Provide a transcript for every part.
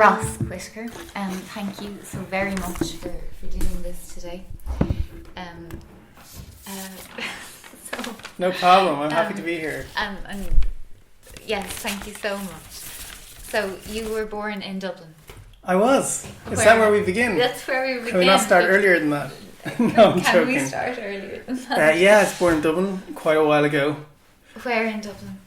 Ross Whitaker, thank you so very much for doing this today. No problem, I'm happy to be here. And yes, thank you so much. So you were born in Dublin? I was. Is that where we begin? That's where we begin. Can we not start earlier than that? No, I'm Can joking. we start earlier than that? Yeah, I was born in Dublin quite a while ago. Where in Dublin?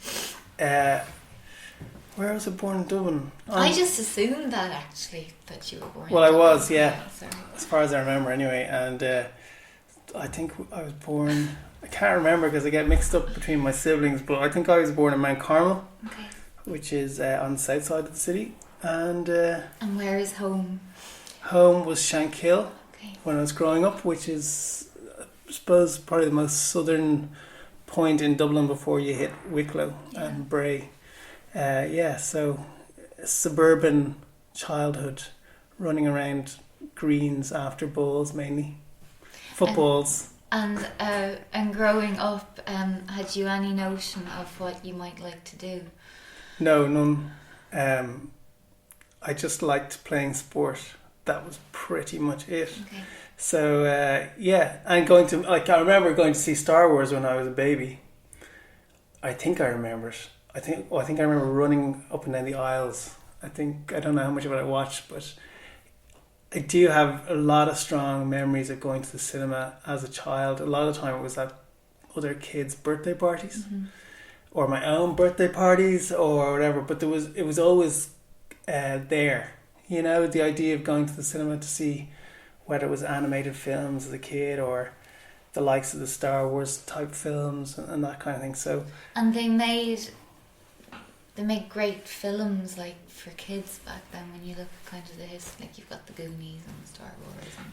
Where was I born in Dublin? I just assumed that actually, that you were born Well, in I Dublin. was, yeah. Sorry. As far as I remember anyway. And I think I was born... I can't remember because I get mixed up between my siblings, but I think I was born in Mount Carmel, Okay. which is on the south side of the city. And where is home? home was Shankill Okay. when I was growing up, which is, I suppose, probably the most southern point in Dublin before you hit Wicklow and Bray. So suburban childhood, running around greens after balls mainly, footballs. And growing up, had you any notion of what you might like to do? No, none. I just liked playing sport. That was pretty much it. Okay. So and going to I remember going to see Star Wars when I was a baby. I think I remember it. I think I remember running up and down the aisles. I don't know how much of it I watched, but I do have a lot of strong memories of going to the cinema as a child. A lot of the time it was at other kids' birthday parties, or my own birthday parties, or whatever. But it was always there. You know, the idea of going to the cinema to see whether it was animated films as a kid or the likes of the Star Wars type films and that kind of thing. So, and they made great films like for kids back then. When you look at kind of the history, like you've got the Goonies and Star Wars and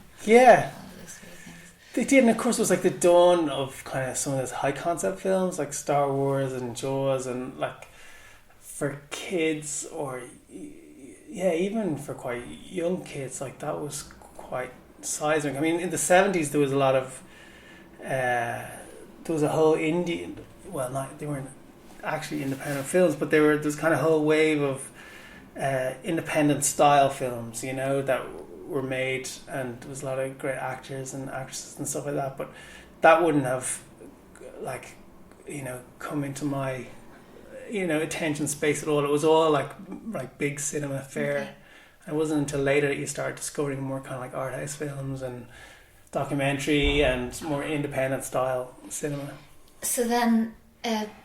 all those sort of things. They did, and of course it was like the dawn of kind of some of those high concept films like Star Wars and Jaws, and like for kids or even for quite young kids, like that was quite seismic. I mean, in the 70s there was a lot of there was a whole Indian, they weren't actually independent films, but there's kind of whole wave of independent style films, you know, that were made, and there was a lot of great actors and actresses and stuff like that, but that wouldn't have come into my attention space at all. It was all like big cinema fare. Okay. It wasn't until later that you start discovering more kind of like art house films and documentary and more independent style cinema. So then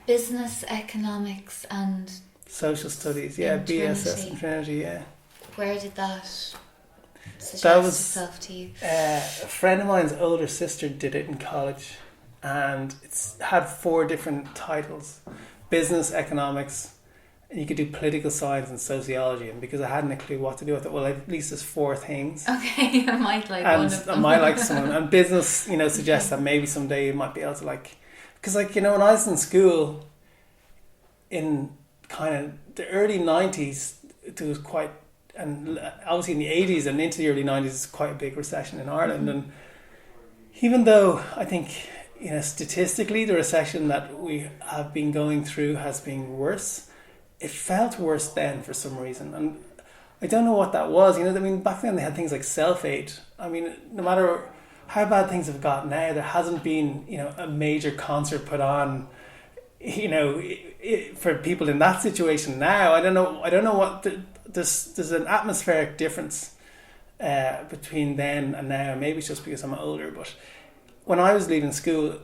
business, economics and social studies, in BSS Trinity. in Trinity, Where did that suggest That was itself to you? a friend of mine's older sister did it in college, and it's had 4 different titles: business, economics, and you could do political science and sociology. And because I hadn't a clue what to do, I thought, well, at least there's 4 things. Okay, I might like And one of them. I might like someone. And business, suggests that maybe someday you might be able to because when I was in school, in kind of the early 90s, there was quite, and obviously in the 80s and into the early 90s, quite a big recession in Ireland. And even though I think, statistically the recession that we have been going through has been worse, it felt worse then for some reason. And I don't know what that was. Back then they had things like self-aid. No matter how bad things have got now, there hasn't been, a major concert put on, for people in that situation now. I don't know what there's an atmospheric difference between then and now. Maybe it's just because I'm older, but when I was leaving school,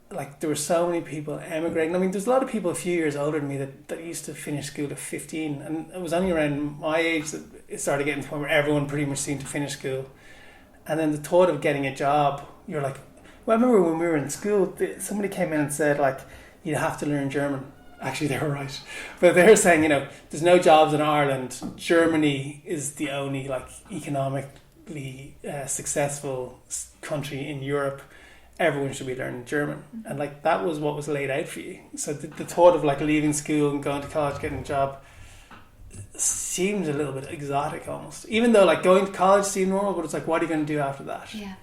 there were so many people emigrating. There's a lot of people a few years older than me that used to finish school at 15, and it was only around my age that it started getting to the point where everyone pretty much seemed to finish school. And then the thought of getting a job, you're like, well, I remember when we were in school, somebody came in and said, you have to learn German. Actually, they were right. But they were saying, there's no jobs in Ireland. Germany is the only, economically successful country in Europe. Everyone should be learning German. And, that was what was laid out for you. So the thought of, leaving school and going to college, getting a job, seemed a little bit exotic almost. Even though, going to college seemed normal, but it's what are you going to do after that? Yeah.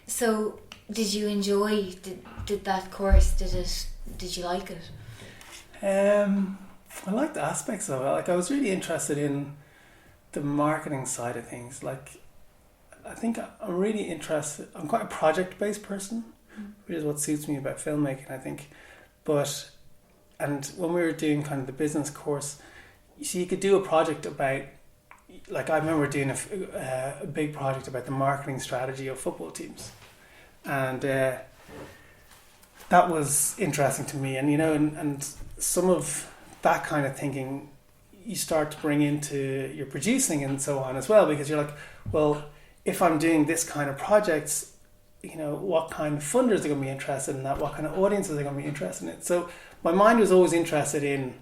So, did you enjoy, did that course, did you like it? I liked aspects of it. Like, I was really interested in the marketing side of things. Like, I think I'm really interested. I'm quite a project-based person, which is what suits me about filmmaking, I think. And when we were doing kind of the business course, you see, you could do a project about, like, I remember doing a big project about the marketing strategy of football teams, and that was interesting to me. And and some of that kind of thinking you start to bring into your producing and so on as well, because you're like, well, if I'm doing this kind of projects, what kind of funders are going to be interested in that? What kind of audiences are going to be interested in it? So my mind was always interested in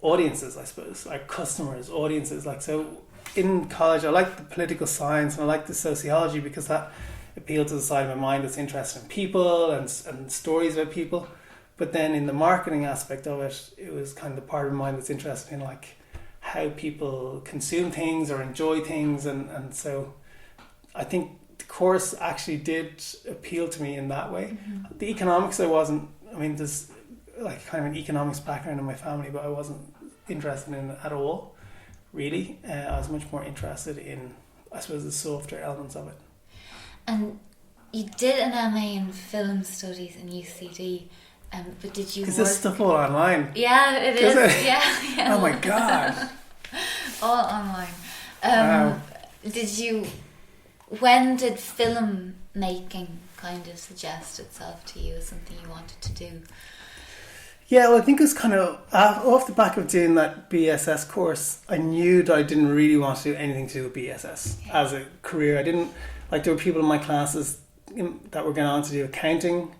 audiences, I suppose, like customers, audiences. Like, so in college, I liked the political science and I liked the sociology because that appealed to the side of my mind that's interested in people and stories about people. But then in the marketing aspect of it, it was kind of the part of my mind that's interested in like how people consume things or enjoy things. And so I think the course actually did appeal to me in that way. Mm-hmm. The economics, there's like kind of an economics background in my family, but I wasn't interested in it at all, really. I was much more interested in, I suppose, the softer elements of it. And you did an MA in film studies in UCD, but did you? Is this stuff all online? Yeah, it is. Yeah. Oh my god! All online. Wow. When did film making kind of suggest itself to you as something you wanted to do? Yeah, well, I think it was kind of off the back of doing that BSS course. I knew that I didn't really want to do anything to do with BSS as a career. I didn't like. There were people in my classes that were going on to do accounting,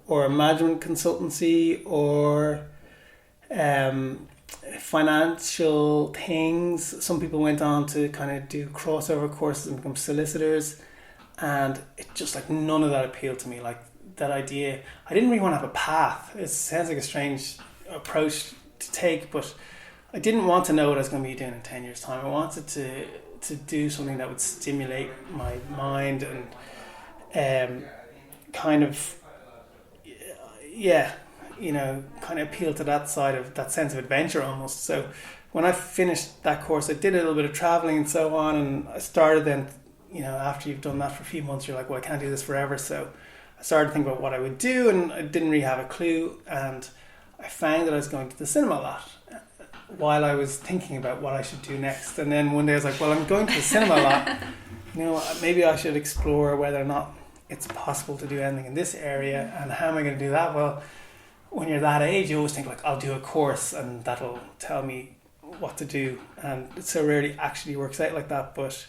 or management consultancy, or financial things. Some people went on to kind of do crossover courses and become solicitors, and it just like none of that appealed to me. Like that idea, I didn't really want to have a path. It sounds like a strange approach to take, but I didn't want to know what I was going to be doing in 10 years' time. I wanted to do something that would stimulate my mind and kind of kind of appeal to that side of that sense of adventure almost. So when I finished that course, I did a little bit of traveling and so on, and I started then, after you've done that for a few months, you're like, well, I can't do this forever. So I started thinking about what I would do, and I didn't really have a clue, and I found that I was going to the cinema a lot while I was thinking about what I should do next. And then one day I was like, well, I'm going to the cinema a lot, maybe I should explore whether or not it's possible to do anything in this area, and how am I going to do that? Well, when you're that age, you always think like, I'll do a course and that'll tell me what to do, and it so rarely actually works out like that. But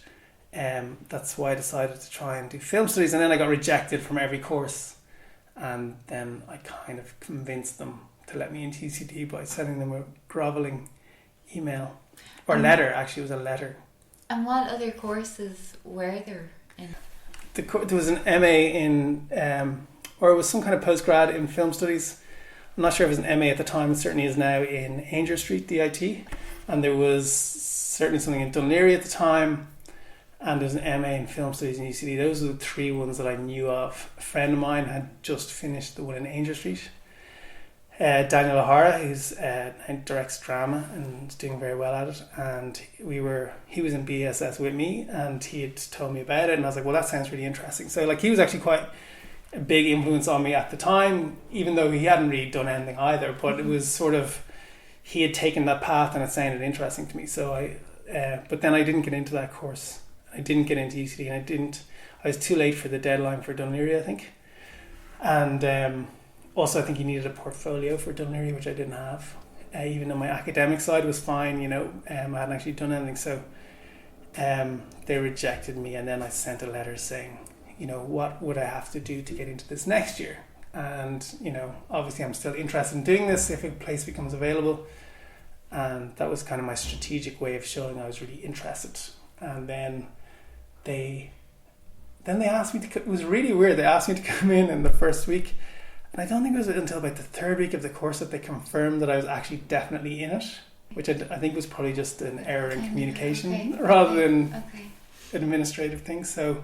that's why I decided to try and do film studies, and then I got rejected from every course, and then I kind of convinced them to let me into UCD by sending them a grovelling email or letter. Actually, it was a letter. And what other courses were there in? There was an MA in or it was some kind of postgrad in film studies. I'm not sure if it was an MA at the time. It certainly is now in Ainger Street, DIT. And there was certainly something in Dún Laoghaire at the time. And there's an MA in film studies in UCD. Those are the three ones that I knew of. A friend of mine had just finished the one in Ainger Street. Daniel O'Hara, who's directs drama and is doing very well at it. And he was in BSS with me, and he had told me about it. And I was like, well, that sounds really interesting. So like, he was actually quite a big influence on me at the time, even though he hadn't really done anything either, but it was sort of, he had taken that path and it sounded interesting to me. So but then I didn't get into that course. I didn't get into UCD, and I was too late for the deadline for Dún Laoghaire, I think. And also I think you needed a portfolio for Dún Laoghaire, which I didn't have, even though my academic side was fine, I hadn't actually done anything. So they rejected me, and then I sent a letter saying, what would I have to do to get into this next year? And, obviously I'm still interested in doing this if a place becomes available. And that was kind of my strategic way of showing I was really interested. And then they asked me to, it was really weird. They asked me to come in the first week. And I don't think it was until about the third week of the course that they confirmed that I was actually definitely in it, which I think was probably just an error in communication rather than administrative things. So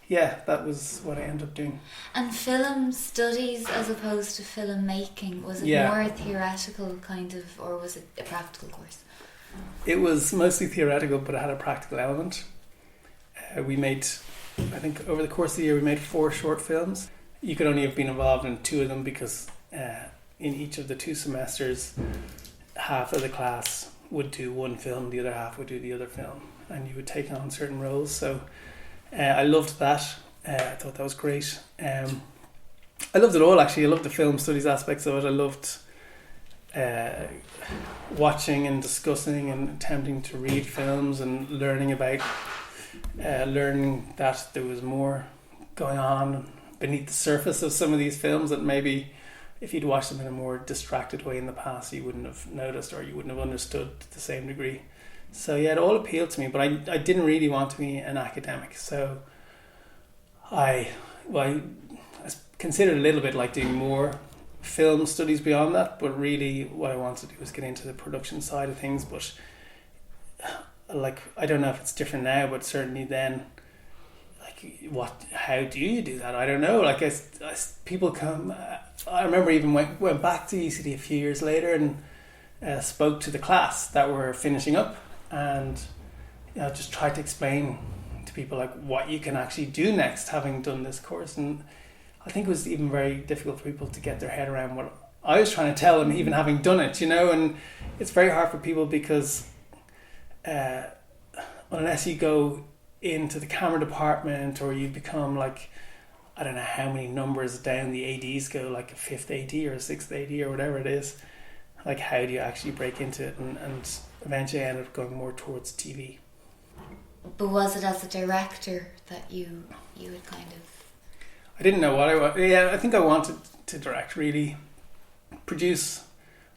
yeah, that was what I ended up doing. And film studies as opposed to film making, was it more theoretical kind of, or was it a practical course? It was mostly theoretical, but it had a practical element. We made, I think over the course of the year, we made 4 short films. You could only have been involved in 2 of them because in each of the 2 semesters, half of the class would do one film, the other half would do the other film, and you would take on certain roles. So I loved that. I thought that was great. I loved it all, actually. I loved the film studies aspects of it. I loved watching and discussing and attempting to read films and learning about learning that there was more going on beneath the surface of some of these films that maybe if you'd watched them in a more distracted way in the past you wouldn't have noticed or you wouldn't have understood to the same degree. So yeah, it all appealed to me, but I didn't really want to be an academic. So I considered a little bit like doing more film studies beyond that, but really what I wanted to do was get into the production side of things. But like, I don't know if it's different now, but certainly then, like, how do you do that? I don't know. Like, as people come, I remember even went back to UCD a few years later and spoke to the class that were finishing up, and just tried to explain to people like what you can actually do next, having done this course. And I think it was even very difficult for people to get their head around what I was trying to tell them, even having done it, and it's very hard for people because unless you go into the camera department or you become like, I don't know how many numbers down the ADs go, like a 5th AD or a 6th AD or whatever it is, like how do you actually break into it? And eventually I ended up going more towards TV. But was it as a director that you had kind of... I didn't know what I wanted. Yeah, I think I wanted to direct, really. Produce.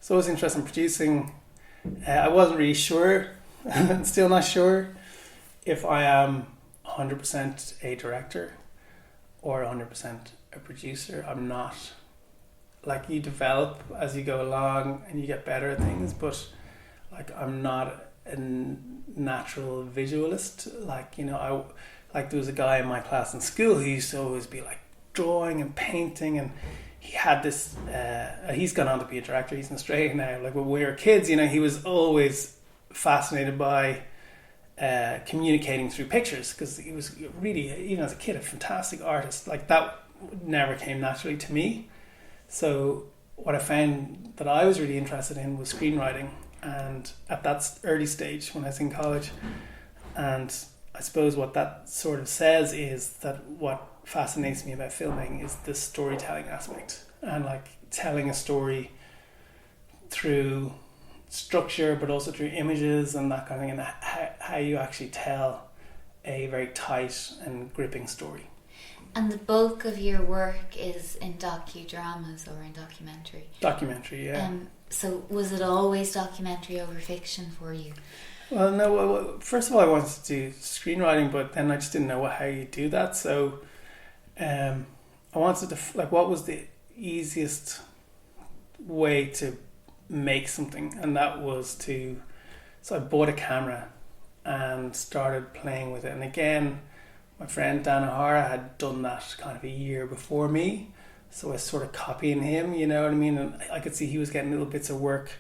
So I was interested in producing. I wasn't really sure, still not sure, if I am 100% a director or 100% a producer. I'm not. Like, you develop as you go along and you get better at things, but like, I'm not a natural visualist. Like, there was a guy in my class in school who used to always be like drawing and painting, and he had this he's gone on to be a director. He's in Australia now. Like, when we were kids, he was always fascinated by communicating through pictures, because he was really, even as a kid, a fantastic artist. Like, that never came naturally to me. So what I found that I was really interested in was screenwriting, and at that early stage when I was in college. And I suppose what that sort of says is that what fascinates me about filmmaking is the storytelling aspect, and like telling a story through structure but also through images and that kind of thing, and how you actually tell a very tight and gripping story. And the bulk of your work is in docudramas or in documentary? Documentary, yeah. So was it always documentary over fiction for you? Well, no. First of all, I wanted to do screenwriting, but then I just didn't know how you do that. So I wanted to, what was the easiest way to make something? And that was so I bought a camera and started playing with it. And again, my friend Dan O'Hara had done that kind of a year before me, so I was sort of copying him, you know what I mean? And I could see he was getting little bits of work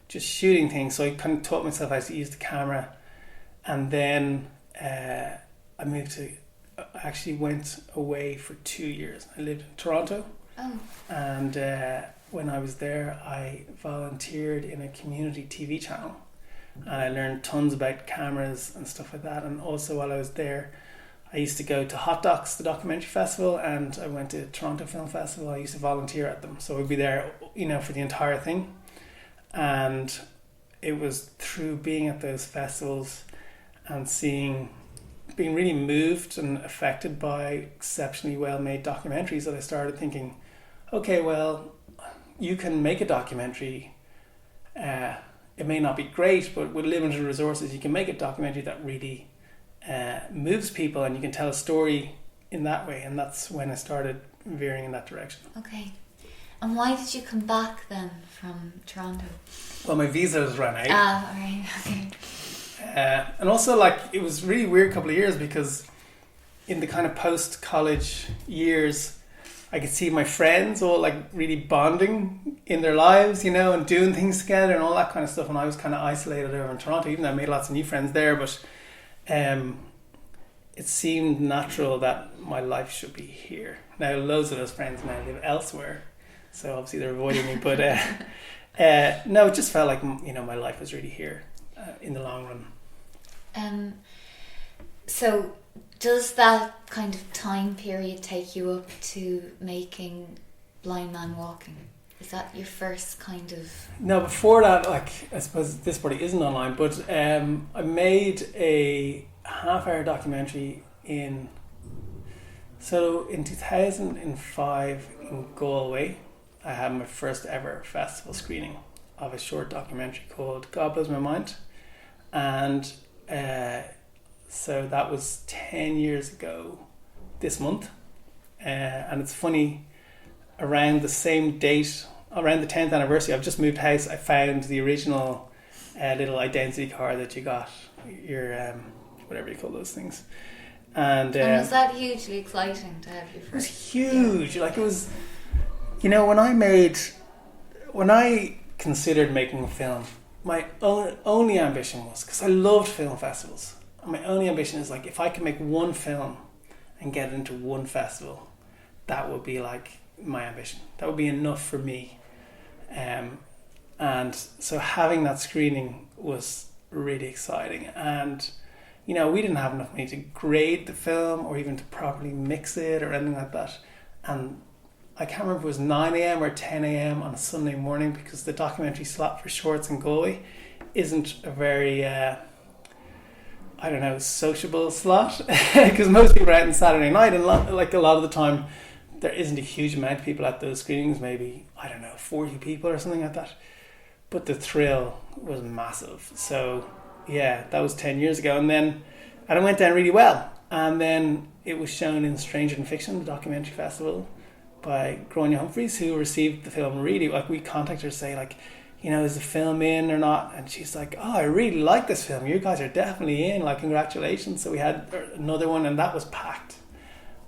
just shooting things, so I kind of taught myself how to use the camera. And then I actually went away for 2 years. I lived in Toronto. Oh. And when I was there, I volunteered in a community TV channel, and I learned tons about cameras and stuff like that. And also while I was there, I used to go to Hot Docs, the documentary festival, and I went to Toronto Film Festival. I used to volunteer at them, so I'd be there, for the entire thing. And it was through being at those festivals and being really moved and affected by exceptionally well-made documentaries that I started thinking, okay, well, you can make a documentary. It may not be great, but with limited resources, you can make a documentary that really moves people, and you can tell a story in that way. And that's when I started veering in that direction. Okay. And why did you come back then from Toronto? Well, my visa was run out. Ah, alright, okay. And also, it was really weird couple of years, because in the kind of post-college years, I could see my friends all like really bonding in their lives, you know, and doing things together and all that kind of stuff. And I was kind of isolated over in Toronto, even though I made lots of new friends there. But it seemed natural that my life should be here. Now, loads of those friends now live elsewhere, so obviously they're avoiding me. But no, it just felt like, you know, my life was really here in the long run. So does that kind of time period take you up to making Blind Man Walking? Is that your first kind of... No, before that, like, I suppose this probably isn't online, but I made a half-hour documentary in 2005 in Galway. I had my first ever festival screening of a short documentary called God Blows My Mind. And so that was 10 years ago this month. And it's funny, around the same date, around the 10th anniversary, I've just moved house. I found the original little identity card that you got, your whatever you call those things. And was that hugely exciting to have your first? It was huge. Yeah. Like, it was, you know, when I considered making a film, my only ambition was, because I loved film festivals, and my only ambition is like, if I can make one film and get it into one festival, that would be like my ambition. That would be enough for me. And so having that screening was really exciting. And, you know, we didn't have enough money to grade the film or even to properly mix it or anything like that. And I can't remember if it was 9 a.m. or 10 a.m. on a Sunday morning, because the documentary slot for shorts in Galway isn't a very, sociable slot, because most people are out on Saturday night, and like a lot of the time there isn't a huge amount of people at those screenings, maybe, 40 people or something like that. But the thrill was massive. So yeah, that was 10 years ago. And it went down really well. And then it was shown in Stranger Than Fiction, the documentary festival, by Grania Humphreys, who received the film really, like, we contacted her to say, like, you know, is the film in or not? And she's like, oh, I really like this film. You guys are definitely in, like, congratulations. So we had another one, and that was packed.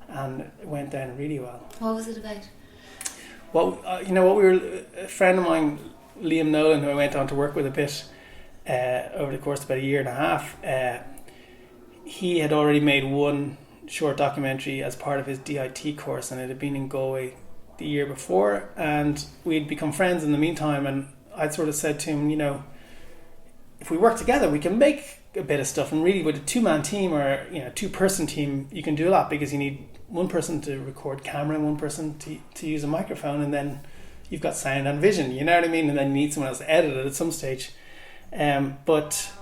And it went down really well. What was it about? Well, a friend of mine, Liam Nolan, who I went on to work with a bit over the course of about a year and a half, he had already made one short documentary as part of his DIT course, and it had been in Galway the year before, and we'd become friends in the meantime. And I'd sort of said to him, you know, if we work together, we can make a bit of stuff. And really, with a two-man team or, you know, two-person team, you can do a lot, because you need one person to record camera and one person to use a microphone, and then you've got sound and vision, you know what I mean? And then you need someone else to edit it at some stage. But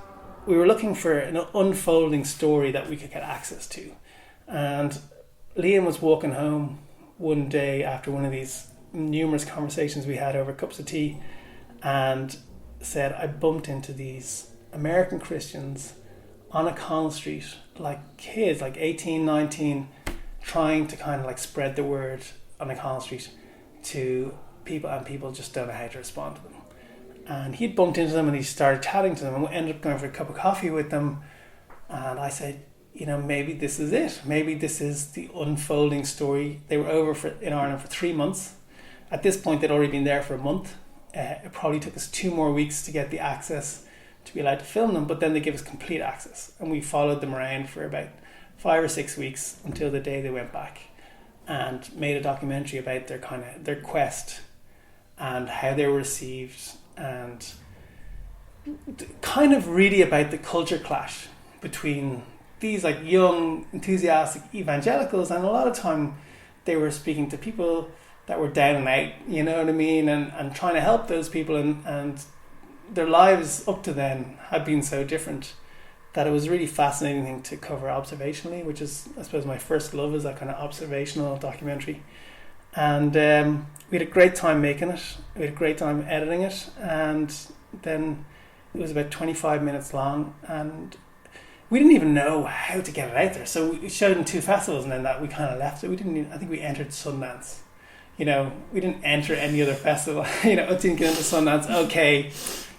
we were looking for an unfolding story that we could get access to. And Liam was walking home one day after one of these numerous conversations we had over cups of tea, and said, I bumped into these American Christians on a Collins Street, like kids, like 18, 19, trying to kind of like spread the word on a Collins Street to people, and people just don't know how to respond to them. And he'd bumped into them, and he started chatting to them, and we ended up going for a cup of coffee with them. And I said, you know, maybe this is it. Maybe this is the unfolding story. They were over in Ireland for 3 months. At this point, they'd already been there for a month. It probably took us 2 more weeks to get the access to be allowed to film them, but then they gave us complete access. And we followed them around for about 5 or 6 weeks until the day they went back, and made a documentary about their quest and how they were received, and kind of really about the culture clash between these like young, enthusiastic evangelicals, and a lot of time they were speaking to people that were down and out, you know what I mean, and trying to help those people, and their lives up to then had been so different that it was a really fascinating thing to cover observationally, which is, I suppose, my first love, is that kind of observational documentary. And we had a great time making it, we had a great time editing it, and then it was about 25 minutes long, and we didn't even know how to get it out there. So we showed in 2 festivals, and then that we kind of left it. I think we entered Sundance. You know, we didn't enter any other festival. You know, I didn't get into Sundance. Okay,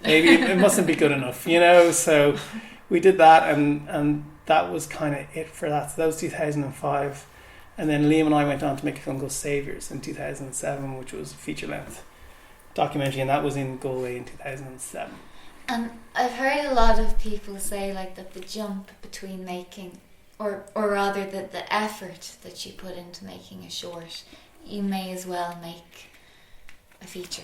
maybe it mustn't be good enough, you know. So we did that, and that was kind of it for that. So that was 2005. And then Liam and I went on to make a film called Saviours in 2007, which was a feature-length documentary, and that was in Galway in 2007. And I've heard a lot of people say like that the jump between making, or rather the effort that you put into making a short, you may as well make a feature.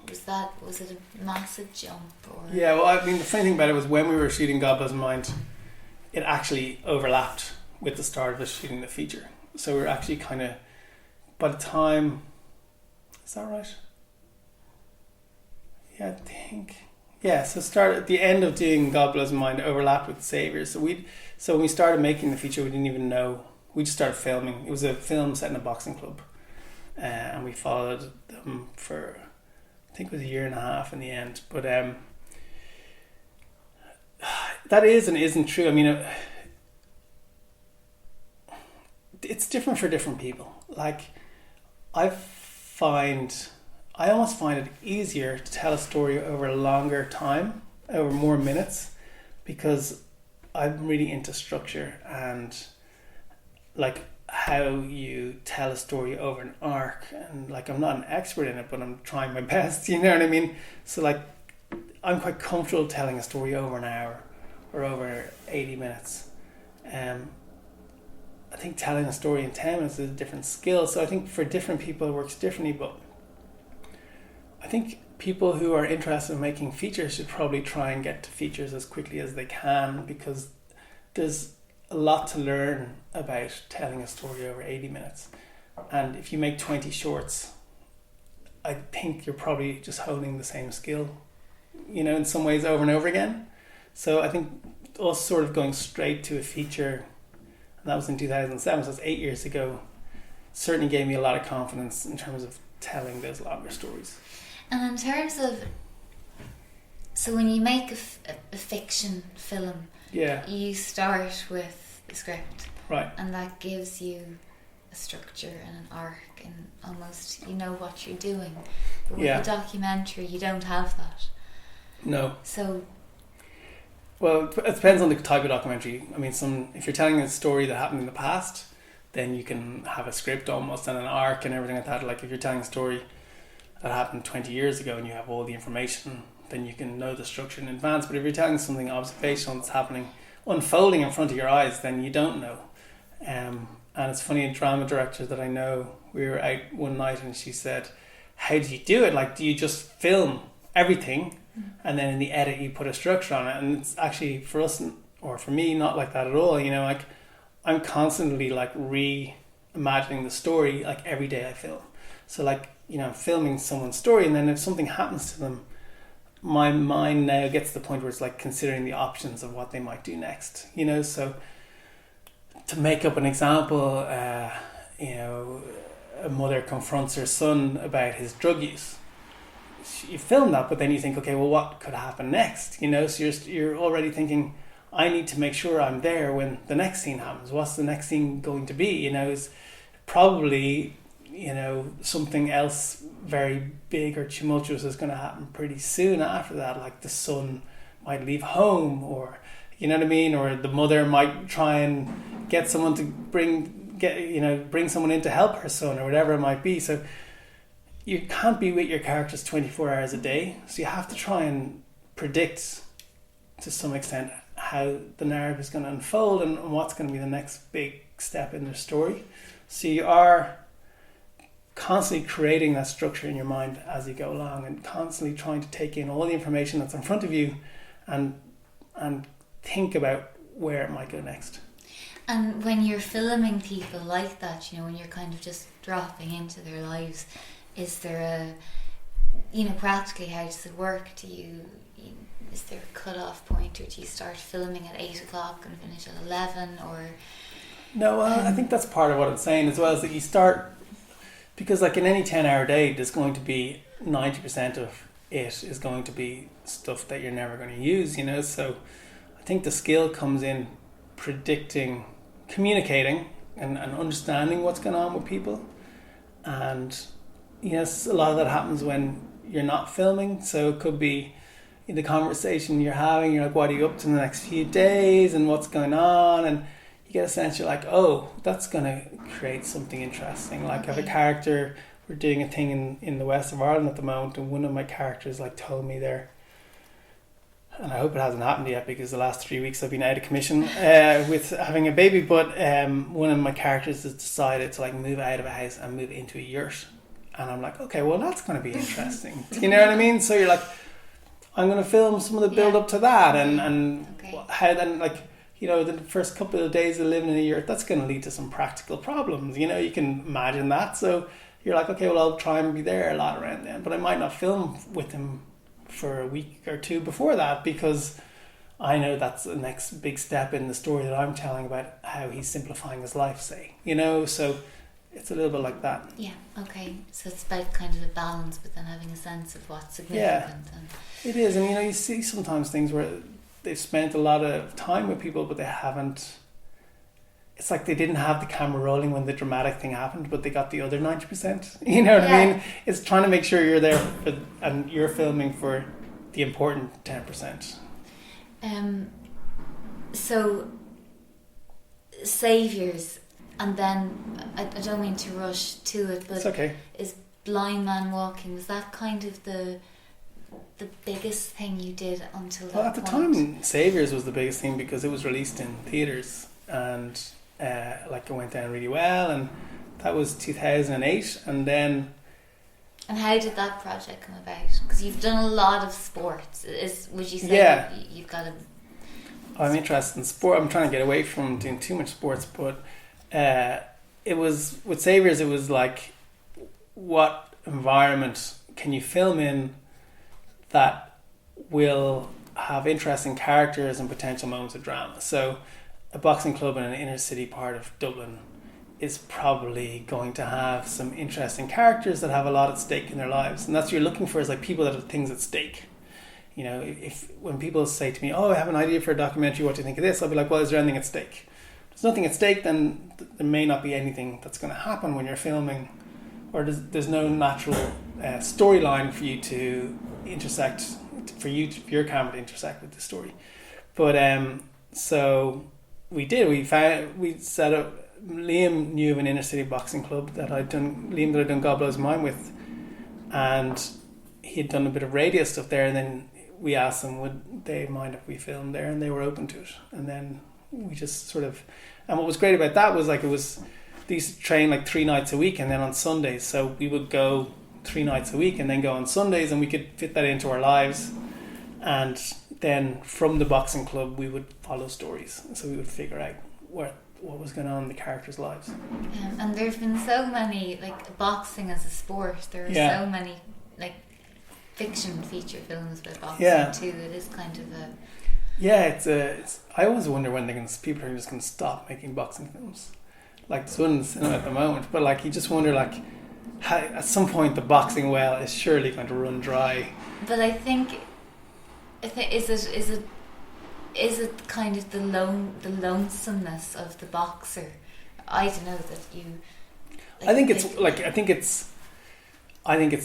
Was it a massive jump? Or? Yeah, well, I mean, the funny thing about it was when we were shooting God Blows Mind, it actually overlapped with the start of us shooting the feature. So we were actually kind of, by the time, is that right? Yeah, I think. Yeah, so start at the end of doing God Blows Mind overlapped with Saviours. So when we started making the feature, we didn't even know. We just started filming. It was a film set in a boxing club, and we followed them for, I think it was a year and a half in the end. But that is and isn't true. I mean, it's different for different people. Like, I almost find it easier to tell a story over a longer time, over more minutes, because I'm really into structure and like how you tell a story over an arc. And like, I'm not an expert in it, but I'm trying my best, you know what I mean? So like, I'm quite comfortable telling a story over an hour or over 80 minutes. I think telling a story in 10 minutes is a different skill. So I think for different people it works differently, but I think people who are interested in making features should probably try and get to features as quickly as they can, because there's a lot to learn about telling a story over 80 minutes. And if you make 20 shorts, I think you're probably just honing the same skill, you know, in some ways over and over again. So I think us sort of going straight to a feature, and that was in 2007, so that's 8 years ago, certainly gave me a lot of confidence in terms of telling those longer stories. And in terms of, so when you make a fiction film, yeah, you start with the script, right, and that gives you a structure and an arc, and almost you know what you're doing. But with a documentary, you don't have that. No. So, well, it depends on the type of documentary. I mean, if you're telling a story that happened in the past, then you can have a script almost and an arc and everything like that. Like if you're telling a story that happened 20 years ago and you have all the information, then you can know the structure in advance. But if you're telling something observational that's happening, unfolding in front of your eyes, then you don't know. And it's funny, a drama director that I know, we were out one night and she said, how do you do it? Like, do you just film everything and then in the edit you put a structure on it? And it's actually, for us, or for me, not like that at all. You know, like, I'm constantly like reimagining the story like every day I film. So like, you know, I'm filming someone's story, and then if something happens to them, my mind now gets to the point where it's like considering the options of what they might do next, you know. So to make up an example, you know, a mother confronts her son about his drug use. You film that, but then you think, okay, well, what could happen next? You know, so you're already thinking, I need to make sure I'm there when the next scene happens. What's the next scene going to be? You know, is probably, you know, something else very big or tumultuous is going to happen pretty soon after that. Like the son might leave home, or, you know what I mean? Or the mother might try and get someone to bring someone in to help her son, or whatever it might be. So you can't be with your characters 24 hours a day. So you have to try and predict to some extent how the narrative is going to unfold and what's going to be the next big step in their story. So you are constantly creating that structure in your mind as you go along, and constantly trying to take in all the information that's in front of you and think about where it might go next. And when you're filming people like that, you know, when you're kind of just dropping into their lives, is there a, you know, practically how does it work? Is there a cut-off point, or do you start filming at 8 o'clock and finish at 11, or? No, I think that's part of what I'm saying as well, is that you start, because like in any 10-hour day, there's going to be 90% of it is going to be stuff that you're never going to use, you know. So I think the skill comes in predicting, communicating and understanding what's going on with people. And yes, a lot of that happens when you're not filming. So it could be, in the conversation you're having, you're like, what are you up to in the next few days and what's going on? And you get a sense, you're like, oh, that's going to create something interesting. Like, I have a character, we're doing a thing in the west of Ireland at the moment, and one of my characters like told me there, and I hope it hasn't happened yet because the last 3 weeks I've been out of commission with having a baby, but one of my characters has decided to like move out of a house and move into a yurt. And I'm like, okay, well, that's going to be interesting. You know what I mean? So you're like, I'm going to film some of the build up to that, and how then, like, you know, the first couple of days of living in a yurt, that's going to lead to some practical problems. You know, you can imagine that. So you're like, okay, well, I'll try and be there a lot around then, but I might not film with him for a week or two before that, because I know that's the next big step in the story that I'm telling about how he's simplifying his life, say, you know. So it's a little bit like that. Yeah, okay. So it's about kind of a balance, but then having a sense of what's significant. Yeah, and it is. And you know, you see sometimes things where they've spent a lot of time with people, but they haven't, it's like they didn't have the camera rolling when the dramatic thing happened, but they got the other 90%. You know what I mean? It's trying to make sure you're there and you're filming for the important 10%. So, Saviours, and then, I don't mean to rush to it, but it's okay. Is Blind Man Walking, was that kind of the biggest thing you did until that Well, at the point? time, Saviours was the biggest thing because it was released in theatres, and like it went down really well, and that was 2008. And then, and how did that project come about? Because you've done a lot of sports. Would you say you've got a... I'm interested in sport. I'm trying to get away from doing too much sports, but it was with Saviours, it was like, what environment can you film in that will have interesting characters and potential moments of drama? So a boxing club in an inner city part of Dublin is probably going to have some interesting characters that have a lot at stake in their lives, and that's what you're looking for, is like people that have things at stake. You know, if when people say to me, oh, I have an idea for a documentary, what do you think of this? I'll be like, well, is there anything at stake? If there's nothing at stake, then there may not be anything that's going to happen when you're filming, or there's no natural storyline for you to intersect, for your camera to intersect with the story. But so we did. We set up. Liam knew of an inner city boxing club that I'd done God Blows Mine with, and he'd done a bit of radio stuff there, and then we asked them would they mind if we filmed there, and they were open to it. And then we just sort of, and what was great about that was like, they used to train like 3 nights a week, and then on Sundays, so we would go 3 nights a week and then go on Sundays, and we could fit that into our lives. And then from the boxing club we would follow stories, so we would figure out what was going on in the characters' lives. And there have been so many, like boxing as a sport, there are so many like fiction feature films about boxing too. It is kind of a... Yeah, it's I always wonder when people are just going to stop making boxing films. Like there's one in the cinema at the moment, but like you just wonder like how, at some point the boxing well is surely going to run dry. But I think is it kind of the lonesomeness of the boxer? I don't know that you. Like, I think it's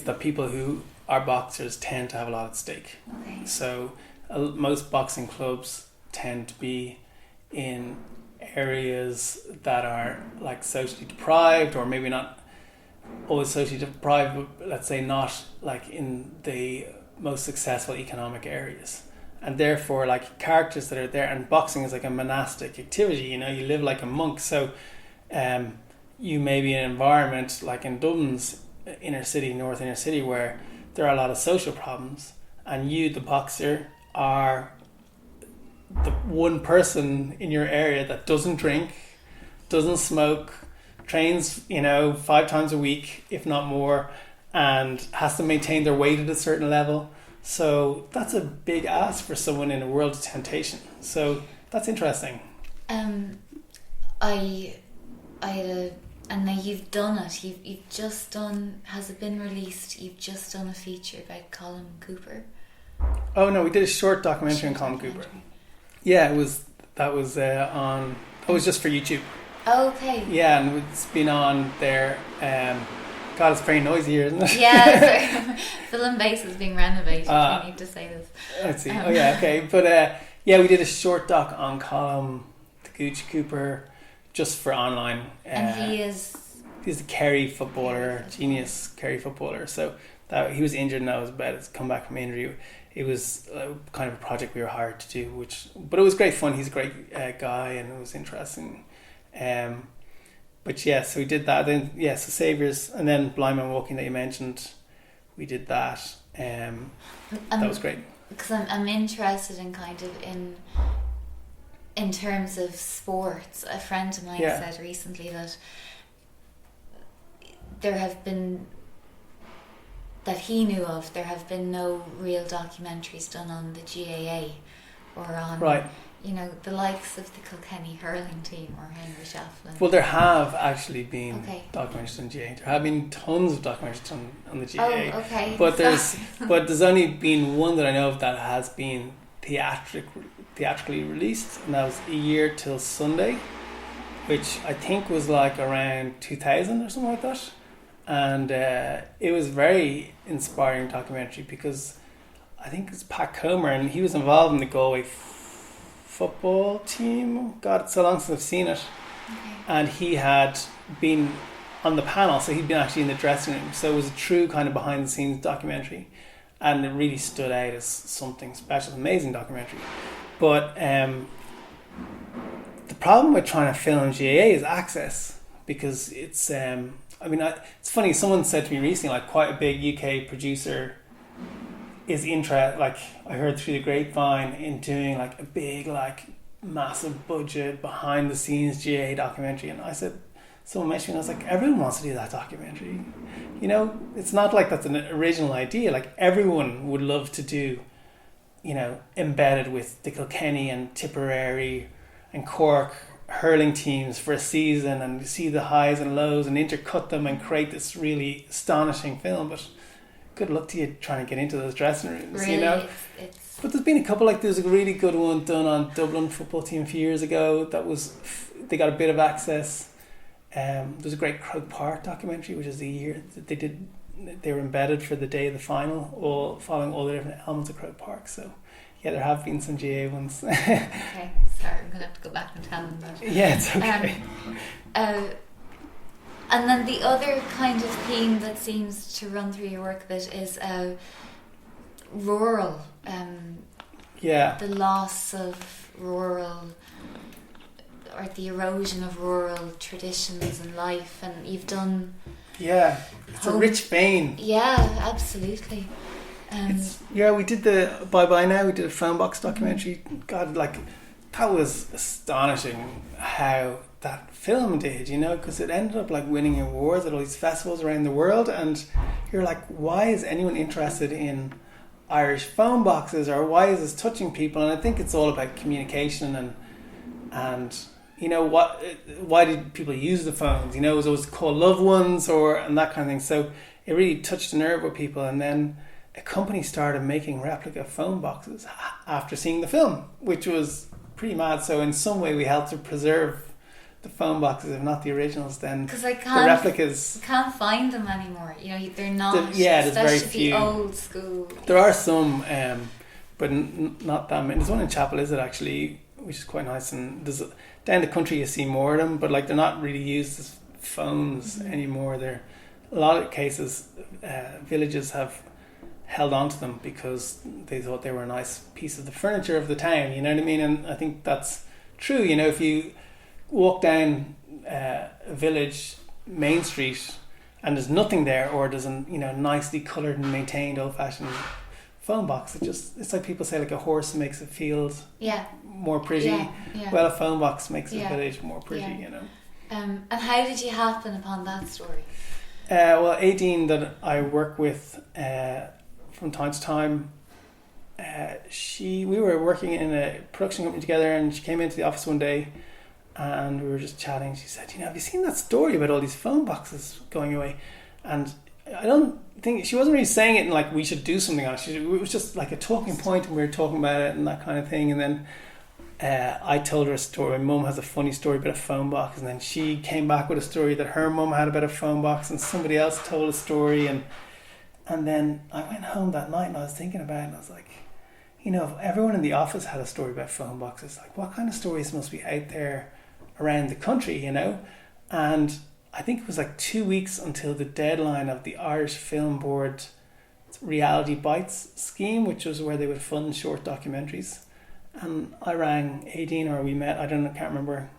the people who are boxers tend to have a lot at stake. Okay. So most boxing clubs tend to be in areas that are like socially deprived, or maybe not always socially deprived, but let's say not like in the most successful economic areas. And therefore, like characters that are there, and boxing is like a monastic activity, you know, you live like a monk. So you may be in an environment like in Dublin's north inner city, where there are a lot of social problems, and you, the boxer, are the one person in your area that doesn't drink, doesn't smoke, trains, 5 times a week, if not more, and has to maintain their weight at a certain level. So that's a big ask for someone in a world of temptation. So that's interesting. And now you've done it. You've just done. Has it been released? You've just done a feature about Colin Cooper. Oh no, we did a short documentary on Colin Cooper. Yeah, it was just for YouTube. Okay. Yeah, and it's been on there. God, it's very noisy here, isn't it? Yeah, film base is being renovated. We need to say this. Let's see. Oh yeah, okay. But yeah, we did a short doc on Colm, the Gucci Cooper, just for online. And he's the Kerry footballer, genius Kerry footballer. So that he was injured and that was about to come back from injury. It was kind of a project we were hired to do, but it was great fun. He's a great guy and it was interesting. But yeah, so we did that. Then so Saviours, and then Blind Man Walking that you mentioned, we did that. That was great. Because I'm interested in kind of in terms of sports. A friend of mine said recently that that he knew of, there have been no real documentaries done on the GAA or on the likes of the Kilkenny hurling team or Henry Shaflin. Well, there have actually been documentaries on GAA. There have been tons of documentaries on the GAA. Oh, okay. But there's only been one that I know of that has been theatrically released, and that was A Year Till Sunday, which I think was like around 2000 or something like that. And it was very inspiring documentary because I think it's Pat Comer, and he was involved in the Galway football team. God, it's so long since I've seen it. Okay. And he had been on the panel, so he'd been actually in the dressing room. So it was a true kind of behind the scenes documentary, and it really stood out as something special, amazing documentary. But the problem with trying to film GAA is access, because it's it's funny, someone said to me recently, like quite a big UK producer is like I heard through the grapevine, in doing like a big, like massive budget behind the scenes GAA documentary. And I said, someone mentioned, I was like, everyone wants to do that documentary. You know, it's not like that's an original idea. Like everyone would love to do, embedded with the Kilkenny and Tipperary and Cork hurling teams for a season, and see the highs and lows and intercut them and create this really astonishing film. But good luck to you trying to get into those dressing rooms, really, it's... But there's been a couple, like there's a really good one done on Dublin football team a few years ago they got a bit of access. There's a great Croke Park documentary, which is the year that they were embedded for the day of the final, all following all the different elements of Croke Park. So yeah, there have been some GA ones. Okay, sorry, I'm going to have to go back and tell them that. Yeah, it's okay. And then the other kind of theme that seems to run through your work a bit is rural. The loss of rural, or the erosion of rural traditions and life, and you've done... Yeah, it's a rich vein. Yeah, absolutely. We did the Bye Bye Now, we did a phone box documentary. God, like, that was astonishing how that film did, because it ended up like winning awards at all these festivals around the world, and you're like, why is anyone interested in Irish phone boxes, or why is this touching people? And I think it's all about communication and why did people use the phones? Was it always called loved ones and that kind of thing. So it really touched a nerve with people, and then a company started making replica phone boxes after seeing the film, which was pretty mad. So in some way we helped to preserve the phone boxes, if not the originals, then the replicas. You can't find them anymore. They're not. There's very few. The old school. There are some, but not that many. There's one in Chapel, is it actually, which is quite nice. And there's down the country you see more of them, but like they're not really used as phones anymore. They're a lot of cases. Villages have held on to them because they thought they were a nice piece of the furniture of the town. You know what I mean? And I think that's true. If you walk down a village main street and there's nothing there, or there's a nicely coloured and maintained old-fashioned phone box, it's like people say, like a horse makes a field more pretty. Well, a phone box makes a village more pretty. And how did you happen upon that story? Well, Aideen, that I work with from time to time, we were working in a production company together, and she came into the office one day and we were just chatting. She said, have you seen that story about all these phone boxes going away? And I don't think, she wasn't really saying it in like we should do something on it. It was just like a talking point, and we were talking about it and that kind of thing. And then I told her a story. My mum has a funny story about a phone box, and then she came back with a story that her mum had about a phone box, and somebody else told a story, and then I went home that night and I was thinking about it, and I was like, you know, if everyone in the office had a story about phone boxes, like what kind of stories must be out there around the country, you know? And I think it was like 2 weeks until the deadline of the Irish Film Board Reality Bites scheme, which was where they would fund short documentaries. And I rang Aideen, or we met, I can't remember.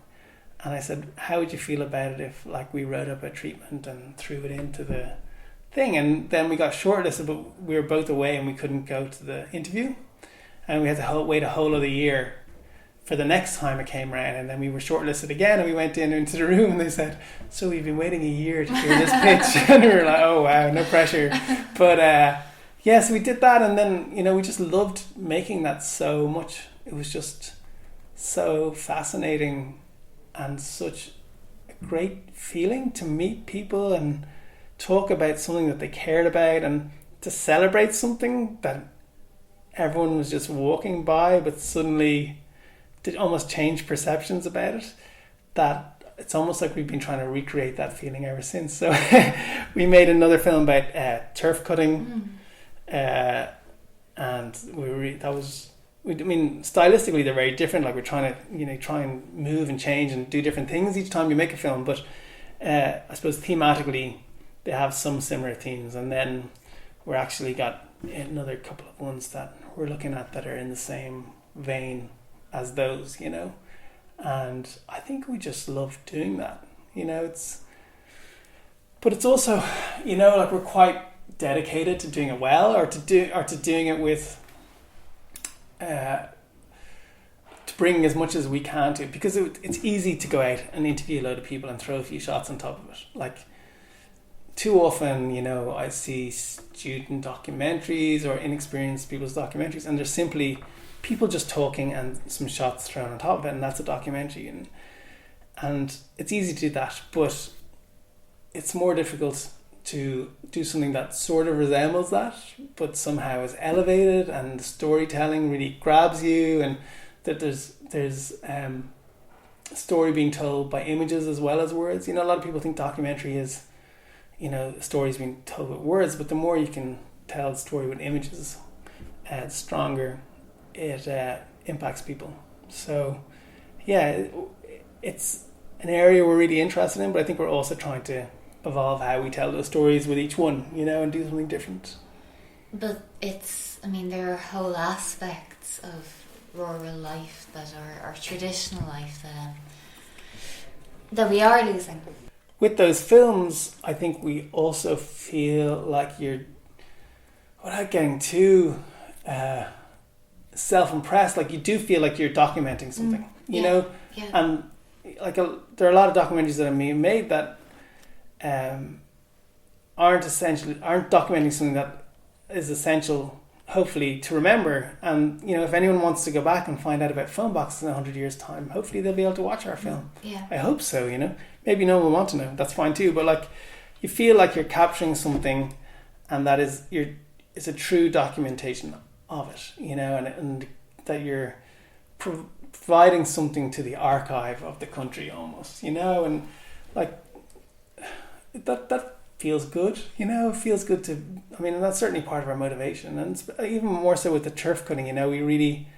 And I said, how would you feel about it if like we wrote up a treatment and threw it into the thing? And then we got shortlisted, but we were both away and we couldn't go to the interview. And we had to wait a whole other year for the next time it came around. And then we were shortlisted again, and we went into the room and they said, so we've been waiting a year to hear this pitch. And we were like, oh wow, no pressure. But yeah, so we did that, and then, you know, we just loved making that so much. It was just so fascinating and such a great feeling to meet people and talk about something that they cared about, and to celebrate something that everyone was just walking by but suddenly did almost change perceptions about it. That it's almost like we've been trying to recreate that feeling ever since. So we made another film about turf cutting, and I mean, stylistically they're very different. Like we're trying to, you know, try and move and change and do different things each time you make a film. But I suppose thematically they have some similar themes. And then we're actually got another couple of ones that we're looking at that are in the same vein as those, you know. And I think we just love doing that, you know. But it's also, you know, like we're quite dedicated to doing it well, or to doing it with. To bring as much as we can to it, because it's easy to go out and interview a load of people and throw a few shots on top of it. Like too often, you know, I see student documentaries or inexperienced people's documentaries, and they're simply people just talking and some shots thrown on top of it, and that's a documentary. And it's easy to do that, but it's more difficult to do something that sort of resembles that, but somehow is elevated, and the storytelling really grabs you, and that there's a story being told by images as well as words. You know, a lot of people think documentary is, you know, stories being told with words, but the more you can tell the story with images, the stronger it impacts people. So yeah, it's an area we're really interested in, but I think we're also trying to evolve how we tell those stories with each one, you know, and do something different. But there are whole aspects of rural life that are traditional life that we are losing. With those films, I think we also feel like you're, without getting too self-impressed, like you do feel like you're documenting something, you know? Yeah. And like there are a lot of documentaries that are being made that aren't documenting something that is essential, hopefully, to remember. And, you know, if anyone wants to go back and find out about phone boxes in 100 years' time, hopefully they'll be able to watch our film. Yeah. I hope so, you know. Maybe no one will want to know. That's fine too. But like, you feel like you're capturing something, and that it's a true documentation of it, you know, and that you're providing something to the archive of the country almost, you know, and like that feels good, you know. It feels good to, and that's certainly part of our motivation, and it's even more so with the turf cutting, you know. We really,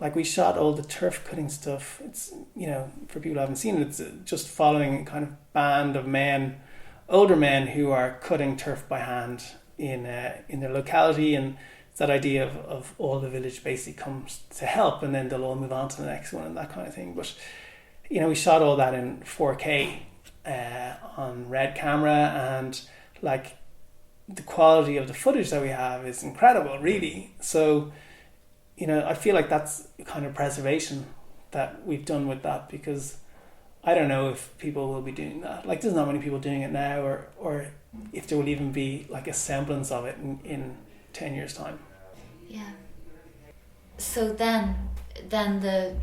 like, we shot all the turf cutting stuff. It's, you know, for people who haven't seen it, it's just following a kind of band of men, older men, who are cutting turf by hand in their locality, and it's that idea of all the village basically comes to help, and then they'll all move on to the next one and that kind of thing. But, you know, we shot all that in 4K on red camera, and like the quality of the footage that we have is incredible, really. So, you know, I feel like that's kind of preservation that we've done with that, because I don't know if people will be doing that. Like, there's not many people doing it now, or if there will even be like a semblance of it in 10 years' time. Yeah. So then the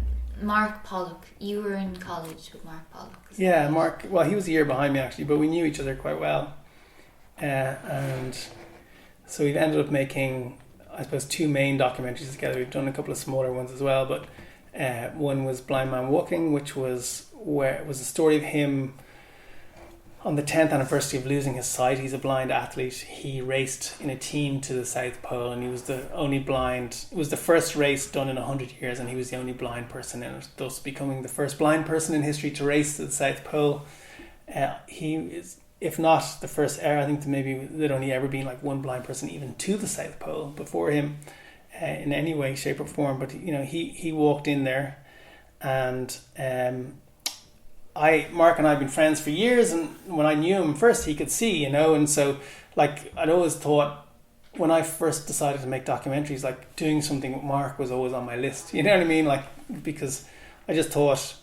Mark Pollock, you were in college with Mark Pollock. Yeah, Mark, well, he was a year behind me actually, but we knew each other quite well. And so we've ended up making, I suppose, 2 main documentaries together. We've done a couple of smaller ones as well, but One was Blind Man Walking, which was where it was a story of him on the 10th anniversary of losing his sight. He's a blind athlete. He raced in a team to the South Pole, and he was the only blind. It was the first race done in 100 years, and he was the only blind person in it, thus becoming the first blind person in history to race to the South Pole. He is, if not the first ever, I think maybe there'd only ever been like one blind person even to the South Pole before him, in any way, shape, or form. But he walked in there, and Mark and I have been friends for years, and when I knew him first, he could see, and so like I'd always thought when I first decided to make documentaries, like doing something with Mark was always on my list. You know what I mean? Like, because I just thought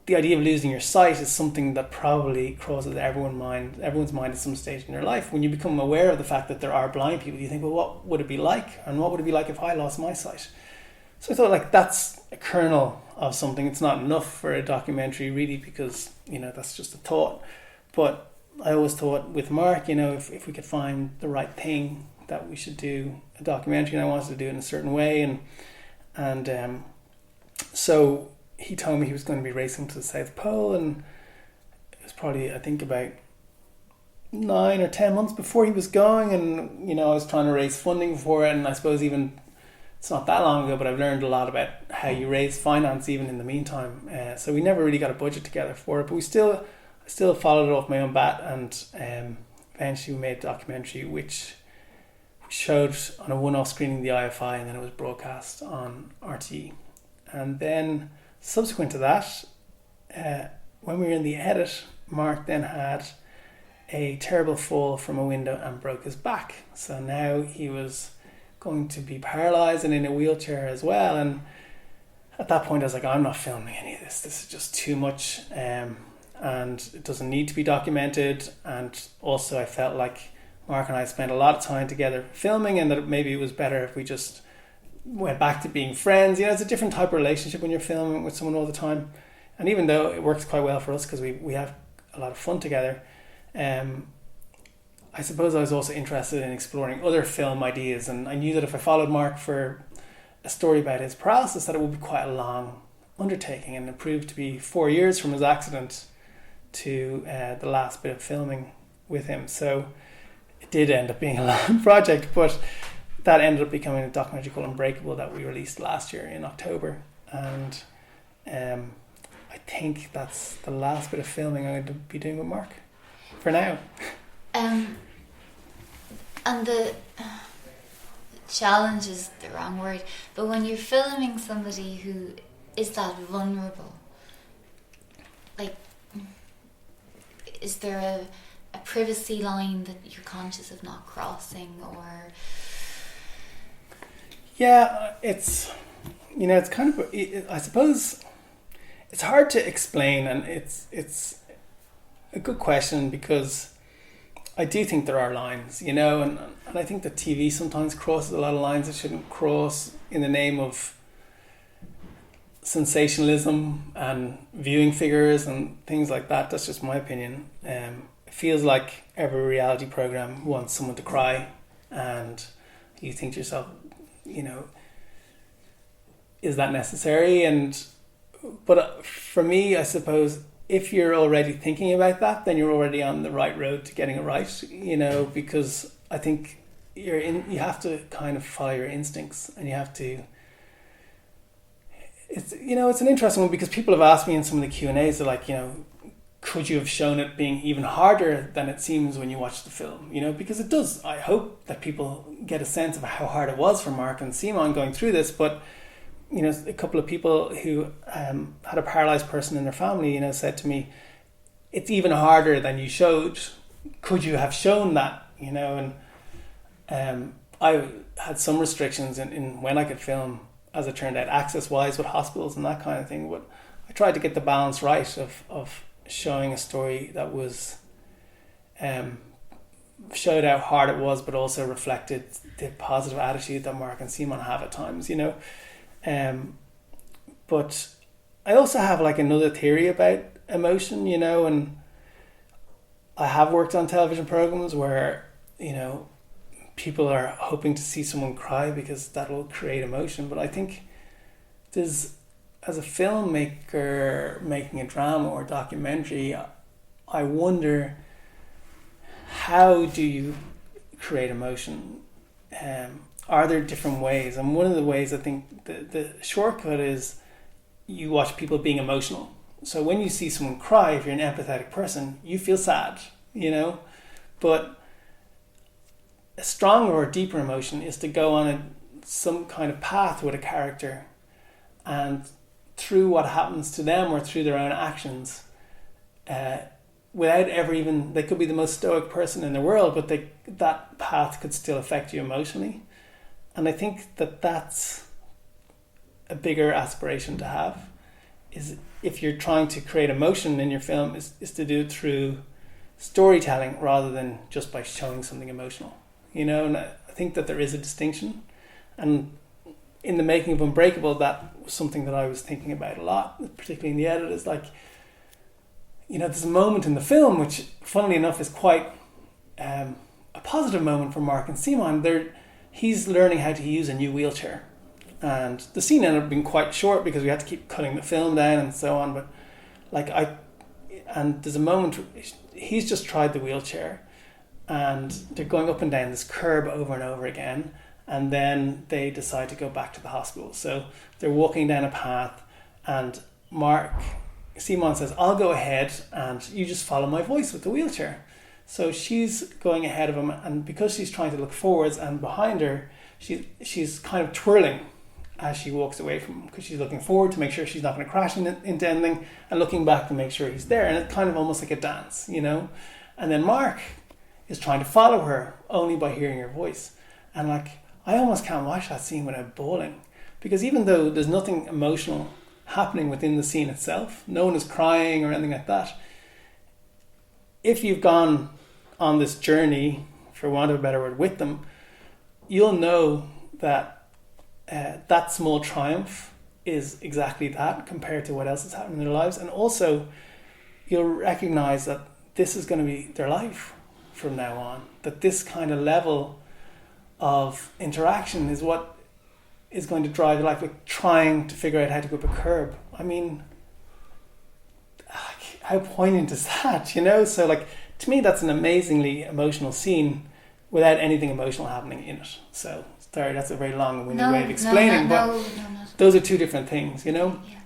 the idea of losing your sight is something that probably crosses everyone's mind at some stage in their life. When you become aware of the fact that there are blind people, you think, well, what would it be like? And what would it be like if I lost my sight? So I thought, like, that's a kernel of something. It's not enough for a documentary, really, because, that's just a thought. But I always thought with Mark, if we could find the right thing, that we should do a documentary, and I wanted to do it in a certain way. And so he told me he was going to be racing to the South Pole, and it was probably, I think, about 9 or 10 months before he was going, and I was trying to raise funding for it, and I suppose even it's not that long ago, but I've learned a lot about how you raise finance even in the meantime. So we never really got a budget together for it, but I still followed it off my own bat, and eventually we made a documentary which showed on a one-off screening in the IFI, and then it was broadcast on RTE. And then subsequent to that, when we were in the edit, Mark then had a terrible fall from a window and broke his back. So now he was going to be paralysed and in a wheelchair as well. And at that point I was like, I'm not filming any of this. This is just too much, and it doesn't need to be documented. And also I felt like Mark and I spent a lot of time together filming, and that maybe it was better if we just went back to being friends. It's a different type of relationship when you're filming with someone all the time. And even though it works quite well for us because we have a lot of fun together, I suppose I was also interested in exploring other film ideas, and I knew that if I followed Mark for a story about his paralysis, that it would be quite a long undertaking, and it proved to be 4 years from his accident to the last bit of filming with him. So it did end up being a long project, but that ended up becoming a documentary called Unbreakable that we released last year in October. And I think that's the last bit of filming I'm going to be doing with Mark for now. And the challenge is the wrong word, but when you're filming somebody who is that vulnerable, like, is there a privacy line that you're conscious of not crossing, or? Yeah, it's kind of, I suppose it's hard to explain, and it's a good question, because I do think there are lines, and I think that TV sometimes crosses a lot of lines it shouldn't cross in the name of sensationalism and viewing figures and things like that. That's just my opinion. It feels like every reality program wants someone to cry, and you think to yourself, is that necessary? But for me, I suppose, if you're already thinking about that, then you're already on the right road to getting it right, because I think you have to kind of follow your instincts, and you have to, it's an interesting one, because people have asked me in some of the Q&As, they're like, could you have shown it being even harder than it seems when you watch the film? Because it does. I hope that people get a sense of how hard it was for Mark and Simon going through this, but a couple of people who had a paralysed person in their family, said to me, it's even harder than you showed. Could you have shown that? And I had some restrictions in when I could film, as it turned out, access-wise with hospitals and that kind of thing. But I tried to get the balance right of showing a story that was showed how hard it was, but also reflected the positive attitude that Mark and Simon have at times, but I also have like another theory about emotion, and I have worked on television programs where, people are hoping to see someone cry because that will create emotion. But I think there's as a filmmaker making a drama or documentary, I wonder, how do you create emotion? Are there different ways? And one of the ways, I think the shortcut is you watch people being emotional. So when you see someone cry, if you're an empathetic person, you feel sad, you know. But a stronger or deeper emotion is to go on some kind of path with a character, and through what happens to them or through their own actions, without ever even, they could be the most stoic person in the world, but that path could still affect you emotionally. And I think that's a bigger aspiration to have, is if you're trying to create emotion in your film, is to do it through storytelling rather than just by showing something emotional, you know. And I think that there is a distinction, and in the making of Unbreakable, that was something that I was thinking about a lot, particularly in the edit. Is like, you know, there's a moment in the film which, funnily enough, is quite a positive moment for Mark and Simon. He's learning how to use a new wheelchair, and the scene ended up being quite short because we had to keep cutting the film down and so on. But and there's a moment he's just tried the wheelchair, and they're going up and down this curb over and over again. And then they decide to go back to the hospital. So they're walking down a path, and Simon says, I'll go ahead and you just follow my voice with the wheelchair. So she's going ahead of him, and because she's trying to look forwards, and behind her, she's kind of twirling as she walks away from him, because she's looking forward to make sure she's not going to crash into anything, and looking back to make sure he's there. And it's kind of almost like a dance, you know. And then Mark is trying to follow her only by hearing her voice. And I almost can't watch that scene without bawling, because even though there's nothing emotional happening within the scene itself, no one is crying or anything like that, if you've gone on this journey, for want of a better word, with them, you'll know that that small triumph is exactly that compared to what else is happening in their lives. And also you'll recognize that this is going to be their life from now on, that this kind of level of interaction is what is going to drive their life, like trying to figure out how to go up a curb. I mean, how poignant is that, you know? So to me, that's an amazingly emotional scene without anything emotional happening in it. So sorry, that's a very long-winded way of explaining, but those are two different things, you know? Yeah.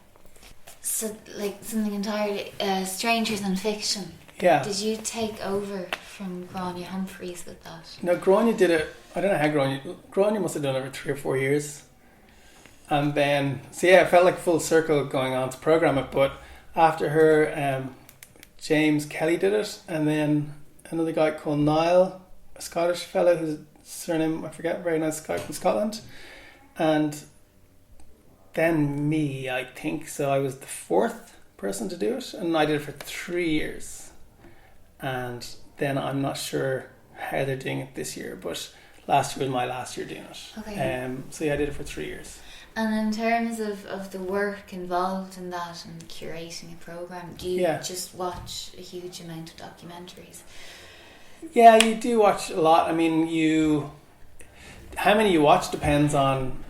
So something entirely strangers than fiction. Yeah. Did you take over from Grania Humphreys with that? No, Grania did it. I don't know how Grania must have done it for 3 or 4 years. And then, so yeah, it felt like a full circle going on to program it. But after her, James Kelly did it. And then another guy called Niall, a Scottish fellow whose surname I forget, very nice guy from Scotland. And then me, I think. So I was the 4th person to do it. And I did it for 3 years. And then I'm not sure how they're doing it this year, but last year was my last year doing it. Okay. So yeah, I did it for 3 years. And in terms of the work involved in that and curating a program, do you just watch a huge amount of documentaries? Yeah, you do watch a lot. I mean, how many you watch depends on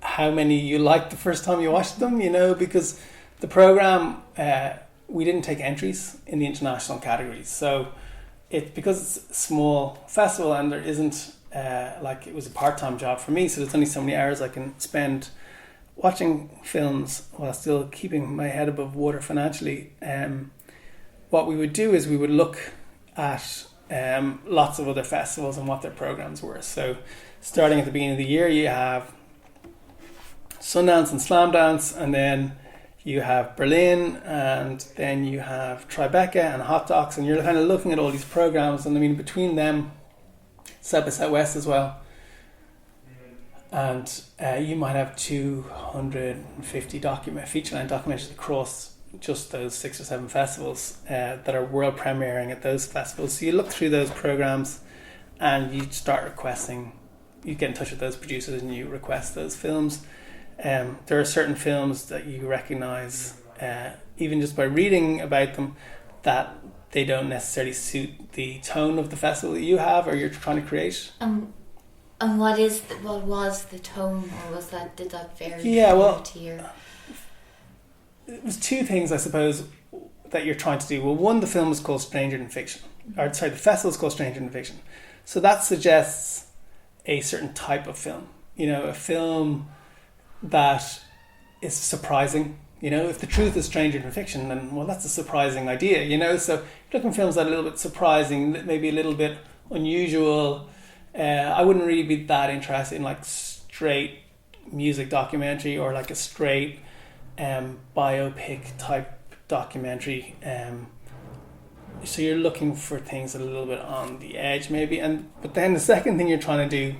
how many you liked the first time you watched them, you know, because the program, we didn't take entries in the international categories. So because it's a small festival and there isn't, it was a part-time job for me, so there's only so many hours I can spend watching films while still keeping my head above water financially. What we would do is we would look at lots of other festivals and what their programs were. So starting at the beginning of the year, you have Sundance and Slamdance, and then you have Berlin, and then you have Tribeca and Hot Docs, and you're kind of looking at all these programs. And I mean, between them, South by Southwest as well, and you might have 250 feature-length documentaries across just those 6 or 7 festivals that are world premiering at those festivals. So you look through those programs and you start requesting, you get in touch with those producers and you request those films. There are certain films that you recognize, even just by reading about them, that they don't necessarily suit the tone of the festival that you have or you're trying to create. And what was the tone, or did that vary? Yeah, well, to your... it was two things, I suppose, that you're trying to do. Well, one, the film is called Stranger Than Fiction. Or, sorry, the festival is called Stranger Than Fiction. So that suggests a certain type of film. A film that is surprising. If the truth is stranger than fiction, then, well, that's a surprising idea, So you're looking for films that are a little bit surprising, maybe a little bit unusual. I wouldn't really be that interested in like straight music documentary or like a straight biopic type documentary. So you're looking for things a little bit on the edge maybe. But then the second thing you're trying to do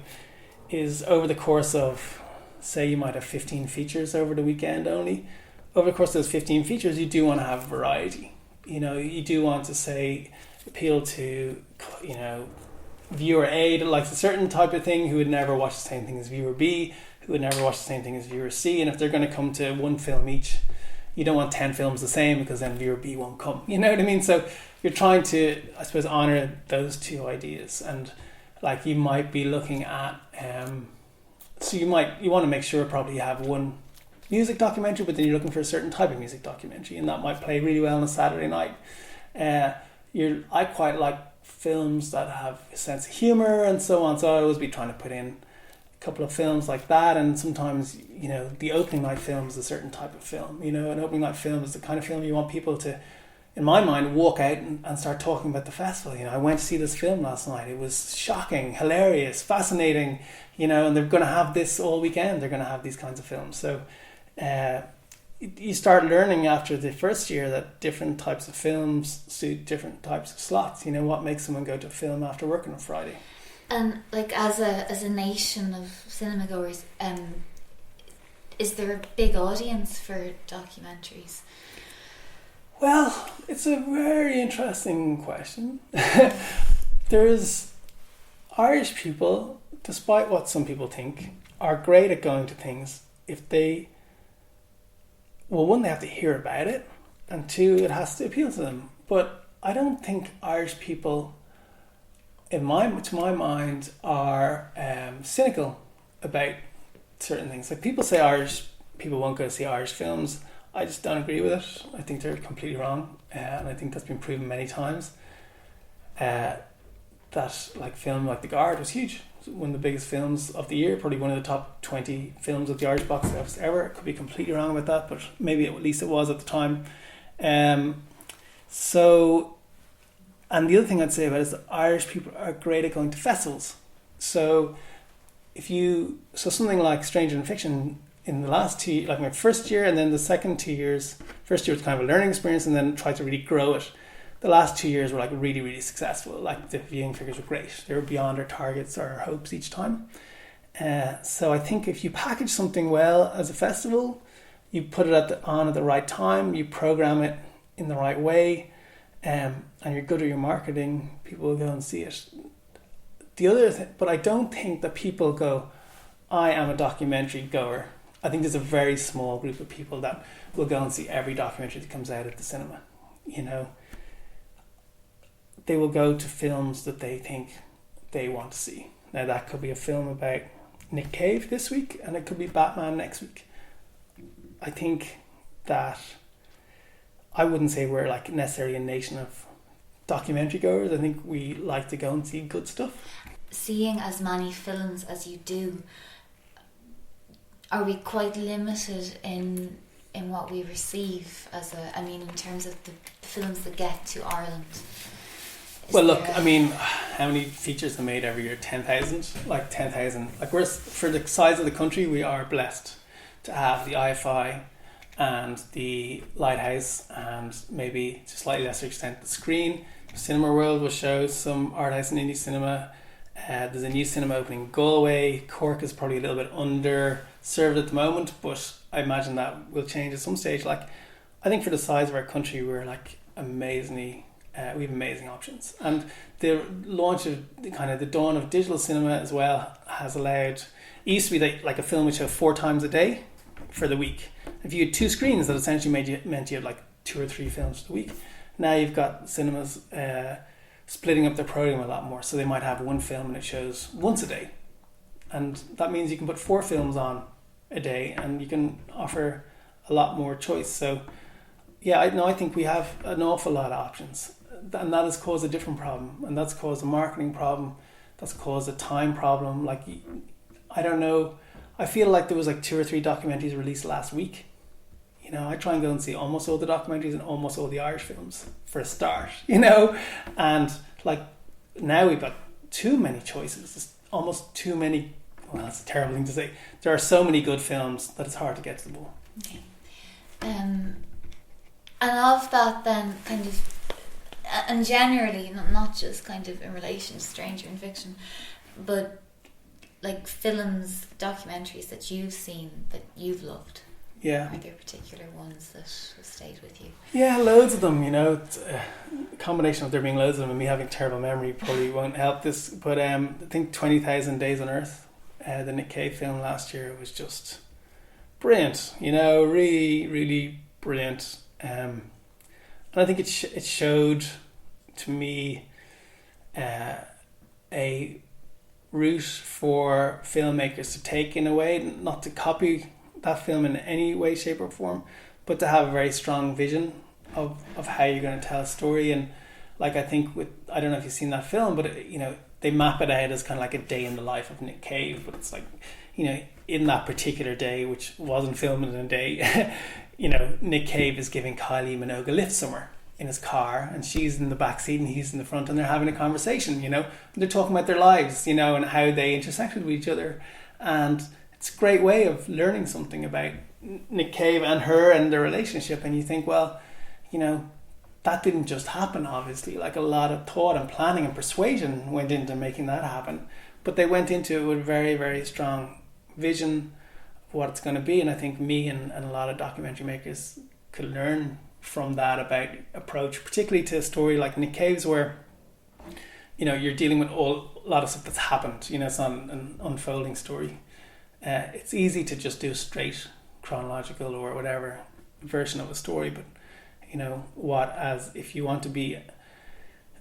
is, over the course of, say you might have 15 features over the weekend only, over the course of those 15 features, you do want to have variety. You do want to, say, appeal to, viewer A that likes a certain type of thing, who would never watch the same thing as viewer B, who would never watch the same thing as viewer C. And if they're going to come to one film each, you don't want 10 films the same, because then viewer B won't come. You know what I mean? So you're trying to, I suppose, honor those two ideas. And like you might be looking at, so you want to make sure probably you have one music documentary, but then you're looking for a certain type of music documentary, and that might play really well on a Saturday night. I quite like films that have a sense of humor and so on, so I always be trying to put in a couple of films like that. And sometimes, the opening night film is a certain type of film. An opening night film is the kind of film you want people to, in my mind, walk out and start talking about the festival. I went to see this film last night. It was shocking, hilarious, fascinating, and they're going to have this all weekend. They're going to have these kinds of films. So you start learning after the first year that different types of films suit different types of slots. What makes someone go to film after work on a Friday? And like as a nation of cinema goers, is there a big audience for documentaries? Well, it's a very interesting question. There's Irish people, despite what some people think, are great at going to things if they, well, one, they have to hear about it, and two, it has to appeal to them. But I don't think Irish people, to my mind, are cynical about certain things. Like, people say Irish people won't go to see Irish films. I just don't agree with it. I think they're completely wrong, and I think that's been proven many times. That like film like The Guard was huge. It was one of the biggest films of the year, probably one of the top 20 films of the Irish box office ever. I could be completely wrong about that, but maybe at least it was at the time. So, and the other thing I'd say about it is that Irish people are great at going to festivals. So something like Stranger Than Fiction, in the last two, like my first year and then the second 2 years, first year was kind of a learning experience and then tried to really grow it. The last 2 years were like really, really successful. Like, the viewing figures were great. They were beyond our targets or our hopes each time. So I think if you package something well as a festival, you put it on at the right time, you program it in the right way, and you're good at your marketing, people will go and see it. The other thing, but I don't think that people go, I am a documentary goer. I think there's a very small group of people that will go and see every documentary that comes out at the cinema. They will go to films that they think they want to see. Now, that could be a film about Nick Cave this week, and it could be Batman next week. I think that I wouldn't say we're like necessarily a nation of documentary goers. I think we like to go and see good stuff. Seeing as many films as you do, are we quite limited in what we receive in terms of the films that get to Ireland? Well, look, how many features are made every year? 10,000? Like 10,000. Like, for the size of the country, we are blessed to have the IFI and the Lighthouse, and maybe to a slightly lesser extent the Screen. Cinema World will show some art house and indie cinema. There's a new cinema opening in Galway. Cork is probably a little bit underserved at the moment, but I imagine that will change at some stage. Like, I think for the size of our country, we're like amazingly, we have amazing options. And the launch of the dawn of digital cinema as well has allowed, it used to be like a film would show 4 times a day for the week. If you had 2 screens, that essentially meant you had like 2 or 3 films a week. Now you've got cinemas splitting up their program a lot more, so they might have 1 film and it shows once a day, and that means you can put 4 films on a day and you can offer a lot more choice. So yeah, I think we have an awful lot of options, and that has caused a different problem, and that's caused a marketing problem, that's caused a time problem. Like, I don't know, I feel like there was like 2 or 3 documentaries released last week. You know, I try and go and see almost all the documentaries and almost all the Irish films for a start, you know, and like now we've got too many choices. There's almost too many. Well, that's a terrible thing to say. There are so many good films that it's hard to get to the ball. Okay. And of that then, kind of, and generally, not just kind of in relation to Stranger in Fiction, but like films, documentaries that you've seen that you've loved. Yeah. Are there particular ones that have stayed with you? Yeah, loads of them, you know. It's a combination of there being loads of them and me having terrible memory probably won't help this. But I think 20,000 Days on Earth, the Nick Cave film last year, was just brilliant, you know, really, really brilliant. And I think it showed to me a route for filmmakers to take, in a way, not to copy that film in any way, shape or form, but to have a very strong vision of how you're going to tell a story. And like, I think I don't know if you've seen that film, but you know, they map it out as kind of like a day in the life of Nick Cave, but it's like, you know, in that particular day, which wasn't filmed in a day, you know, Nick Cave is giving Kylie Minogue a lift somewhere in his car, and she's in the back seat and he's in the front, and they're having a conversation, you know, and they're talking about their lives, you know, and how they intersected with each other. And it's a great way of learning something about Nick Cave and her and their relationship. And you think, well, you know, that didn't just happen, obviously. Like, a lot of thought and planning and persuasion went into making that happen. But they went into it with a very, very strong vision of what it's going to be. And I think me and a lot of documentary makers could learn from that about approach, particularly to a story like Nick Cave's, where, you know, you're dealing with a lot of stuff that's happened. You know, it's not an unfolding story. It's easy to just do a straight chronological or whatever version of a story, but you know, if you want to be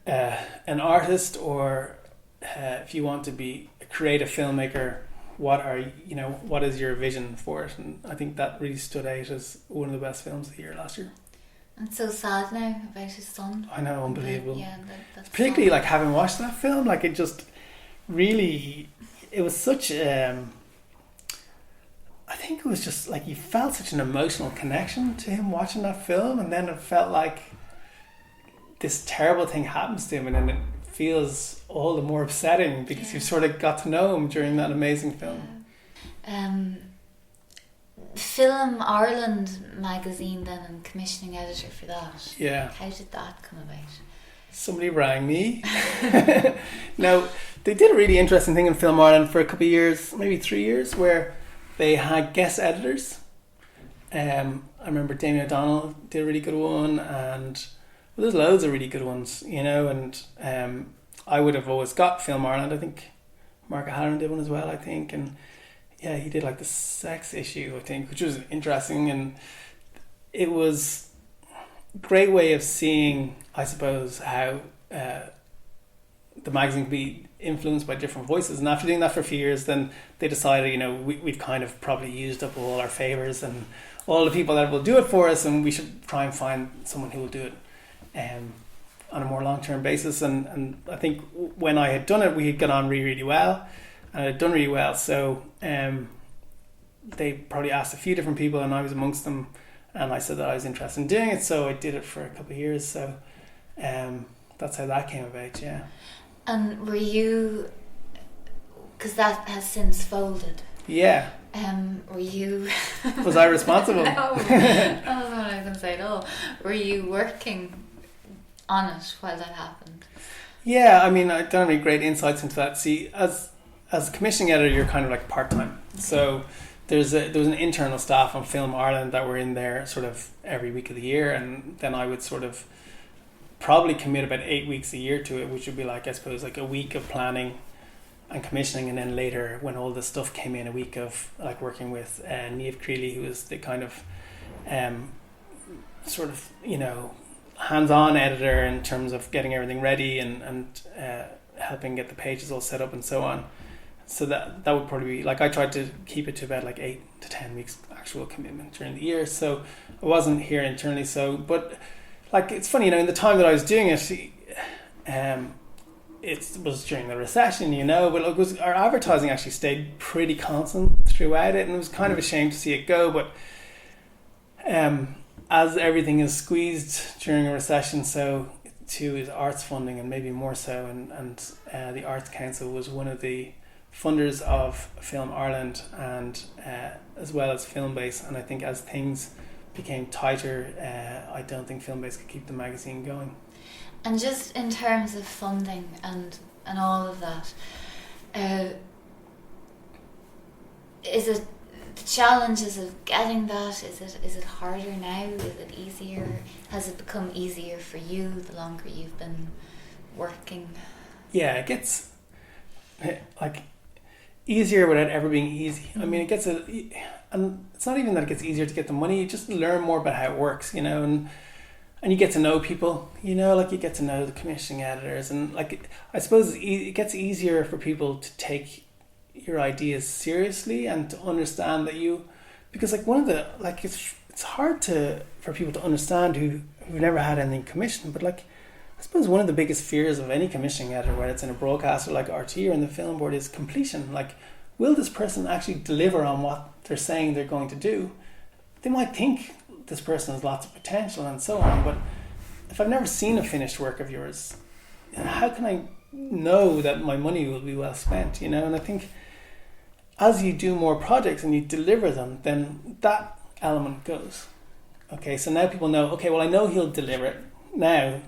an artist, or if you want to be a creative filmmaker, what is your vision for it? And I think that really stood out as one of the best films of the year last year. And so sad now about his son. I know, unbelievable. That's particularly like, having watched that film, like, it just really, it was such I think it was just like, you felt such an emotional connection to him watching that film, and then it felt like this terrible thing happens to him, and then it feels all the more upsetting because you sort of got to know him during that amazing film. Film Ireland magazine then, and commissioning editor for that. Yeah. How did that come about? Somebody rang me. Now, they did a really interesting thing in Film Ireland for a couple of years, maybe 3 years, where they had guest editors. I remember Damien O'Donnell did a really good one, and there's loads of really good ones, you know. And I would have always got Film Ireland. I think Mark Halloran did one as well, I think. And yeah, he did like the sex issue, I think, which was interesting. And it was a great way of seeing, I suppose, how the magazine could be influenced by different voices. And after doing that for a few years, then they decided, you know, we've kind of probably used up all our favours and all the people that will do it for us, and we should try and find someone who will do it on a more long-term basis. And I think when I had done it, we had got on really, really well, and it had done really well. So they probably asked a few different people, and I was amongst them, and I said that I was interested in doing it, so I did it for a couple of years. So that's how that came about. Yeah. And were you, because that has since folded? Yeah. Were you? Was I responsible? No, that's not what I was going to say at all. Were you working on it while that happened? Yeah, I mean, I don't have any great insights into that. See, as a commissioning editor, you're kind of like part-time. Okay. So there was an internal staff on Film Ireland that were in there sort of every week of the year, and then I would sort of probably commit about 8 weeks a year to it, which would be like, I suppose, like a week of planning and commissioning, and then later, when all this stuff came in, a week of like working with Niamh Creeley, who was the kind of sort of, you know, hands-on editor in terms of getting everything ready and helping get the pages all set up and so on. So that would probably be like, I tried to keep it to about like 8 to 10 weeks actual commitment during the year. So I wasn't here internally. So, but like, it's funny, in the time that I was doing it, it was during the recession, but it was, our advertising actually stayed pretty constant throughout it, and it was kind of a shame to see it go. But as everything is squeezed during a recession, so too is arts funding, and maybe more so. And the Arts Council was one of the funders of Film Ireland, and as well as Filmbase. And I think as things became tighter, I don't think Filmbase could keep the magazine going. And just in terms of funding and all of that, is it the challenges of getting that? Is it harder now? Is it easier? Has it become easier for you the longer you've been working? Yeah, it gets like easier without ever being easy. I mean, and it's not even that it gets easier to get the money. You just learn more about how it works, and you get to know people, like you get to know the commissioning editors, and like I suppose it gets easier for people to take your ideas seriously and to understand that because like one of the, like it's hard for people to understand who've never had anything commissioned, but like I suppose one of the biggest fears of any commissioning editor, whether it's in a broadcaster like RT or in the film board, is completion. Like, will this person actually deliver on what they're saying they're going to do? They might think this person has lots of potential and so on, but if I've never seen a finished work of yours, how can I know that my money will be well spent? And I think as you do more projects and you deliver them, then that element goes. Okay, so now people know, okay, well, I know he'll deliver it. Now,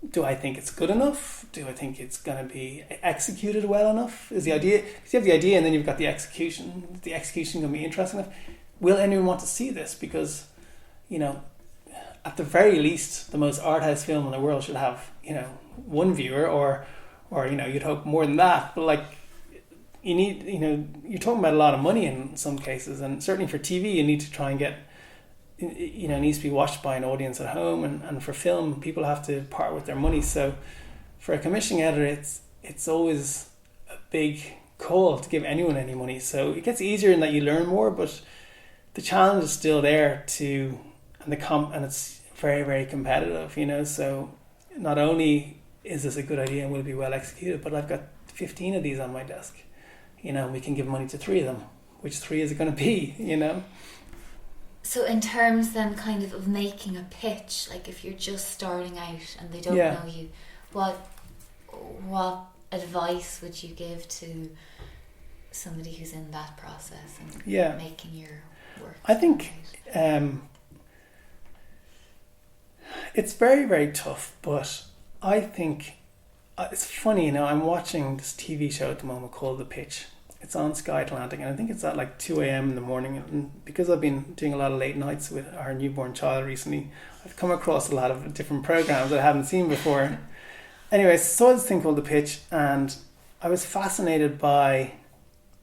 do I think it's good enough? Do I think it's going to be executed well enough? Is the idea, because you have the idea and then you've got the execution. Is the execution going to be interesting enough? Will anyone want to see this? Because, at the very least, the most art house film in the world should have, one viewer or you'd hope more than that. But like, you need, you're talking about a lot of money in some cases, and certainly for TV, you need to try and get, it needs to be watched by an audience at home, and for film, people have to part with their money. So for a commissioning editor, it's always a big call to give anyone any money. So it gets easier in that you learn more, but the challenge is still there and it's very, very competitive, so not only is this a good idea and will be well executed, but I've got 15 of these on my desk, we can give money to 3 of them. Which 3 is it going to be, So in terms then kind of making a pitch, like if you're just starting out and they don't know you, what advice would you give to somebody who's in that process and making your work? I think it's very, very tough, but I think it's funny, I'm watching this TV show at the moment called The Pitch. It's on Sky Atlantic, and I think it's at like 2 a.m. in the morning. And because I've been doing a lot of late nights with our newborn child recently, I've come across a lot of different programs that I haven't seen before. Anyway, I saw this thing called The Pitch, and I was fascinated by,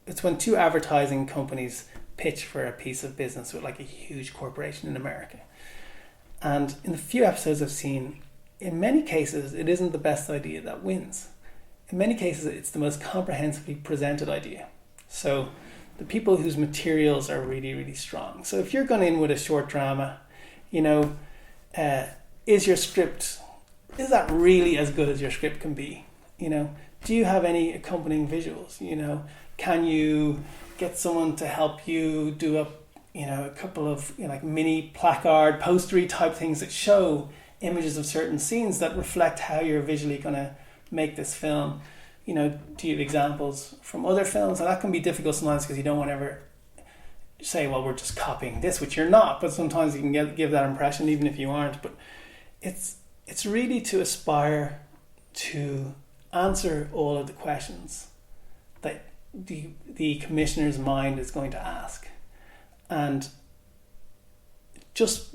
it's when 2 advertising companies pitch for a piece of business with like a huge corporation in America. And in the few episodes I've seen, in many cases, it isn't the best idea that wins. In many cases, it's the most comprehensively presented idea. So the people whose materials are really, really strong. So if you're going in with a short drama, is your script, is that really as good as your script can be? Do you have any accompanying visuals? Can you get someone to help you do a couple of like mini placard, postery type things that show images of certain scenes that reflect how you're visually going to make this film? Do you have examples from other films? And that can be difficult sometimes because you don't want to ever say, well, we're just copying this, which you're not, but sometimes you can give that impression even if you aren't. But it's really to aspire to answer all of the questions that the commissioner's mind is going to ask, and just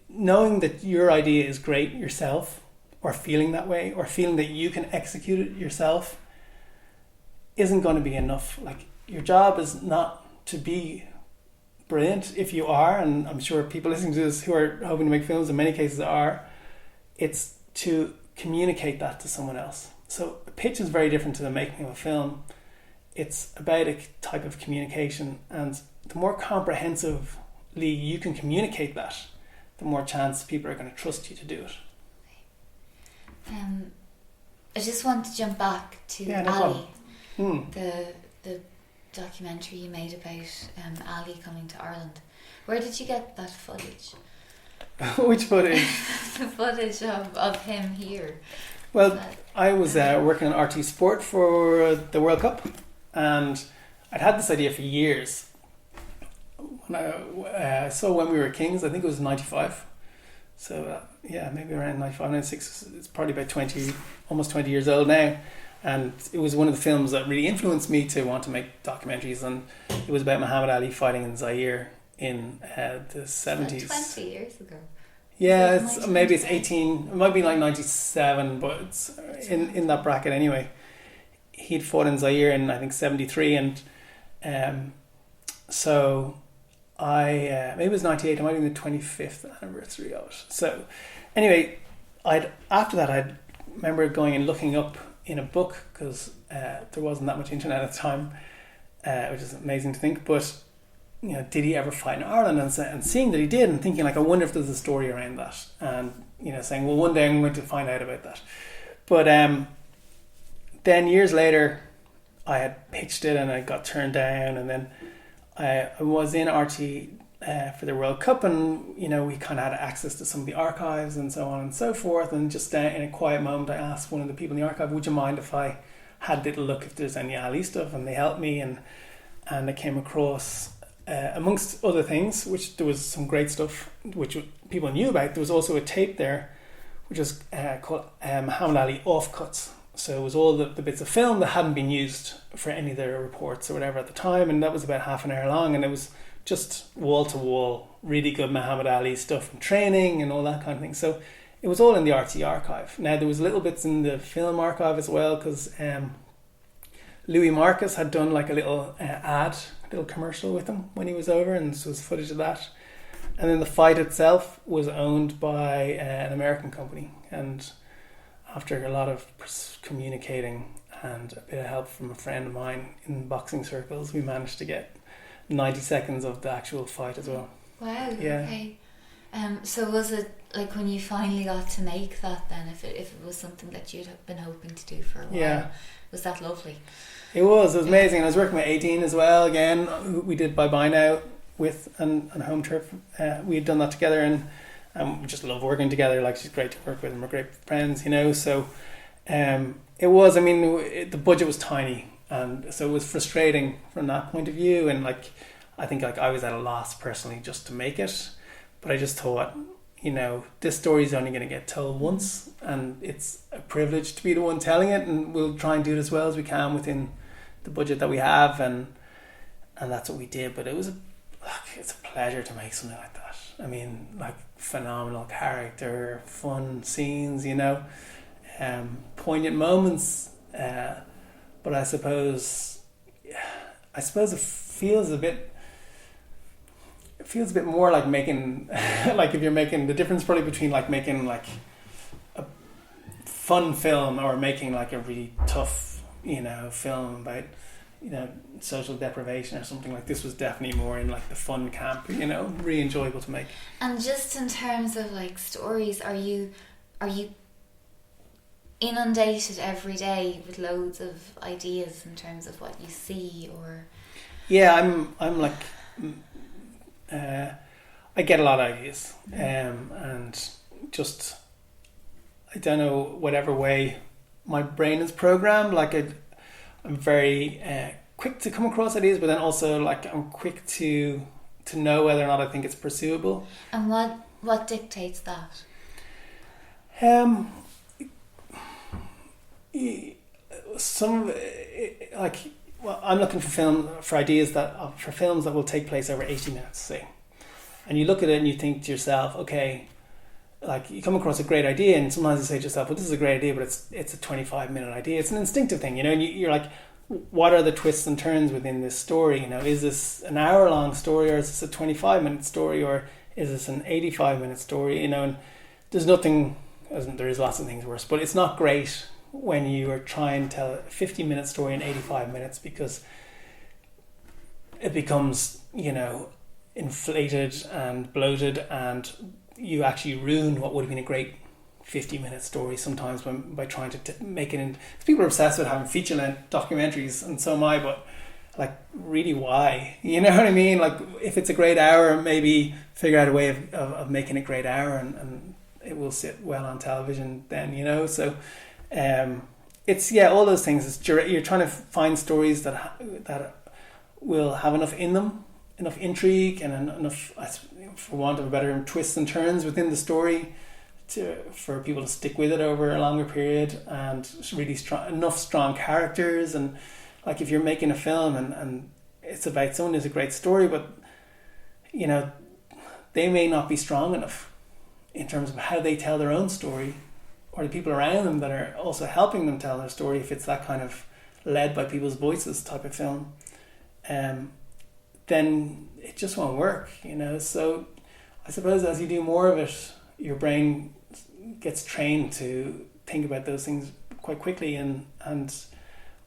knowing that your idea is great yourself, or feeling that way, or feeling that you can execute it yourself, isn't going to be enough. Like, your job is not to be brilliant. If you are, and I'm sure people listening to this who are hoping to make films in many cases are, it's to communicate that to someone else. So a pitch is very different to the making of a film. it's about a type of communication, and the more comprehensively you can communicate that, the more chance people are going to trust you to do it. I just want to jump back to Ali, the documentary you made about Ali coming to Ireland. Where did you get that footage? Which footage? The footage of him here. Well, I was working on RT Sport for the World Cup, and I'd had this idea for years. When I saw When We Were Kings, I think it was 95. So maybe around 95, 96. It's probably about almost 20 years old now. And it was one of the films that really influenced me to want to make documentaries. And it was about Muhammad Ali fighting in Zaire in the 70s. Like 20 years ago. Yeah, maybe it's 18. It might be like 97, but it's in that bracket anyway. He'd fought in Zaire in, I think, 73. And so maybe it was 98. It might be the 25th anniversary of it. So anyway, after that, I remember going and looking up in a book, because there wasn't that much internet at the time, which is amazing to think. But did he ever fight in Ireland? And seeing that he did, and thinking, like, I wonder if there's a story around that. And saying, well, one day I'm going to find out about that. But then years later, I had pitched it and I got turned down, and then I was in RT for the World Cup, and we kind of had access to some of the archives and so on and so forth. And just in a quiet moment, I asked one of the people in the archive, would you mind if I had a little look if there's any Ali stuff? And they helped me, and I came across, amongst other things, which there was some great stuff which people knew about. There was also a tape there which was called Muhammad Ali Offcuts. So it was all the bits of film that hadn't been used for any of their reports or whatever at the time, and that was about half an hour long, and it was just wall to wall, really good Muhammad Ali stuff and training and all that kind of thing. So it was all in the RT archive. Now there was little bits in the film archive as well, because Louis Marcus had done like a little little commercial with him when he was over, and so was footage of that. And then the fight itself was owned by an American company, and after a lot of communicating and a bit of help from a friend of mine in boxing circles, we managed to get 90 seconds of the actual fight as well. Wow. Yeah. Okay. So was it like when you finally got to make that then, if it was something that you'd have been hoping to do for a while, was that lovely? It was amazing. And I was working with 18 as well. Again, we did Bailout with and Home Turf. We had done that together, and we just love working together. Like, she's great to work with, and we're great friends, So it was, the budget was tiny, and so it was frustrating from that point of view. And I think I was at a loss personally just to make it, but I just thought, this story is only going to get told once, and it's a privilege to be the one telling it, and we'll try and do it as well as we can within the budget that we have, and that's what we did. But it's a pleasure to make something like that. Phenomenal character, fun scenes, poignant moments, but I suppose it feels a bit more like making like if you're making the difference probably between like making like a fun film or making like a really tough film about social deprivation or something. Like, this was definitely more in like the fun camp, really enjoyable to make. And just in terms of like stories, are you inundated every day with loads of ideas in terms of what you see? Or I'm like I get a lot of ideas, and just I don't know, whatever way my brain is programmed, like I'm very quick to come across ideas, but then also like I'm quick to know whether or not I think it's pursuable. And what dictates that? Some I'm looking for ideas for films that will take place over 80 minutes, say. And you look at it and you think to yourself, okay, like you come across a great idea, and sometimes you say to yourself, well, this is a great idea, but it's a 25-minute idea. It's an instinctive thing, and you're like, what are the twists and turns within this story? Is this an hour-long story, or is this a 25-minute story, or is this an 85-minute story? And there's nothing, there is lots of things worse, but it's not great when you are trying to tell a 50-minute story in 85 minutes, because it becomes, inflated and bloated, and you actually ruin what would have been a great 50-minute story sometimes by trying to make it in. People are obsessed with having feature-length documentaries, and so am I, but like, really, why? You know what I mean? Like, if it's a great hour, maybe figure out a way of making it a great hour, and it will sit well on television then, so it's all those things. It's you're trying to find stories that will have enough in them, enough intrigue, and enough, for want of a better term, twists and turns within the story for people to stick with it over a longer period, and really enough strong characters. And like, if you're making a film and it's about someone who's a great story, but they may not be strong enough in terms of how they tell their own story, or the people around them that are also helping them tell their story, if it's that kind of led by people's voices type of film, then it just won't work, So I suppose as you do more of it, your brain gets trained to think about those things quite quickly, and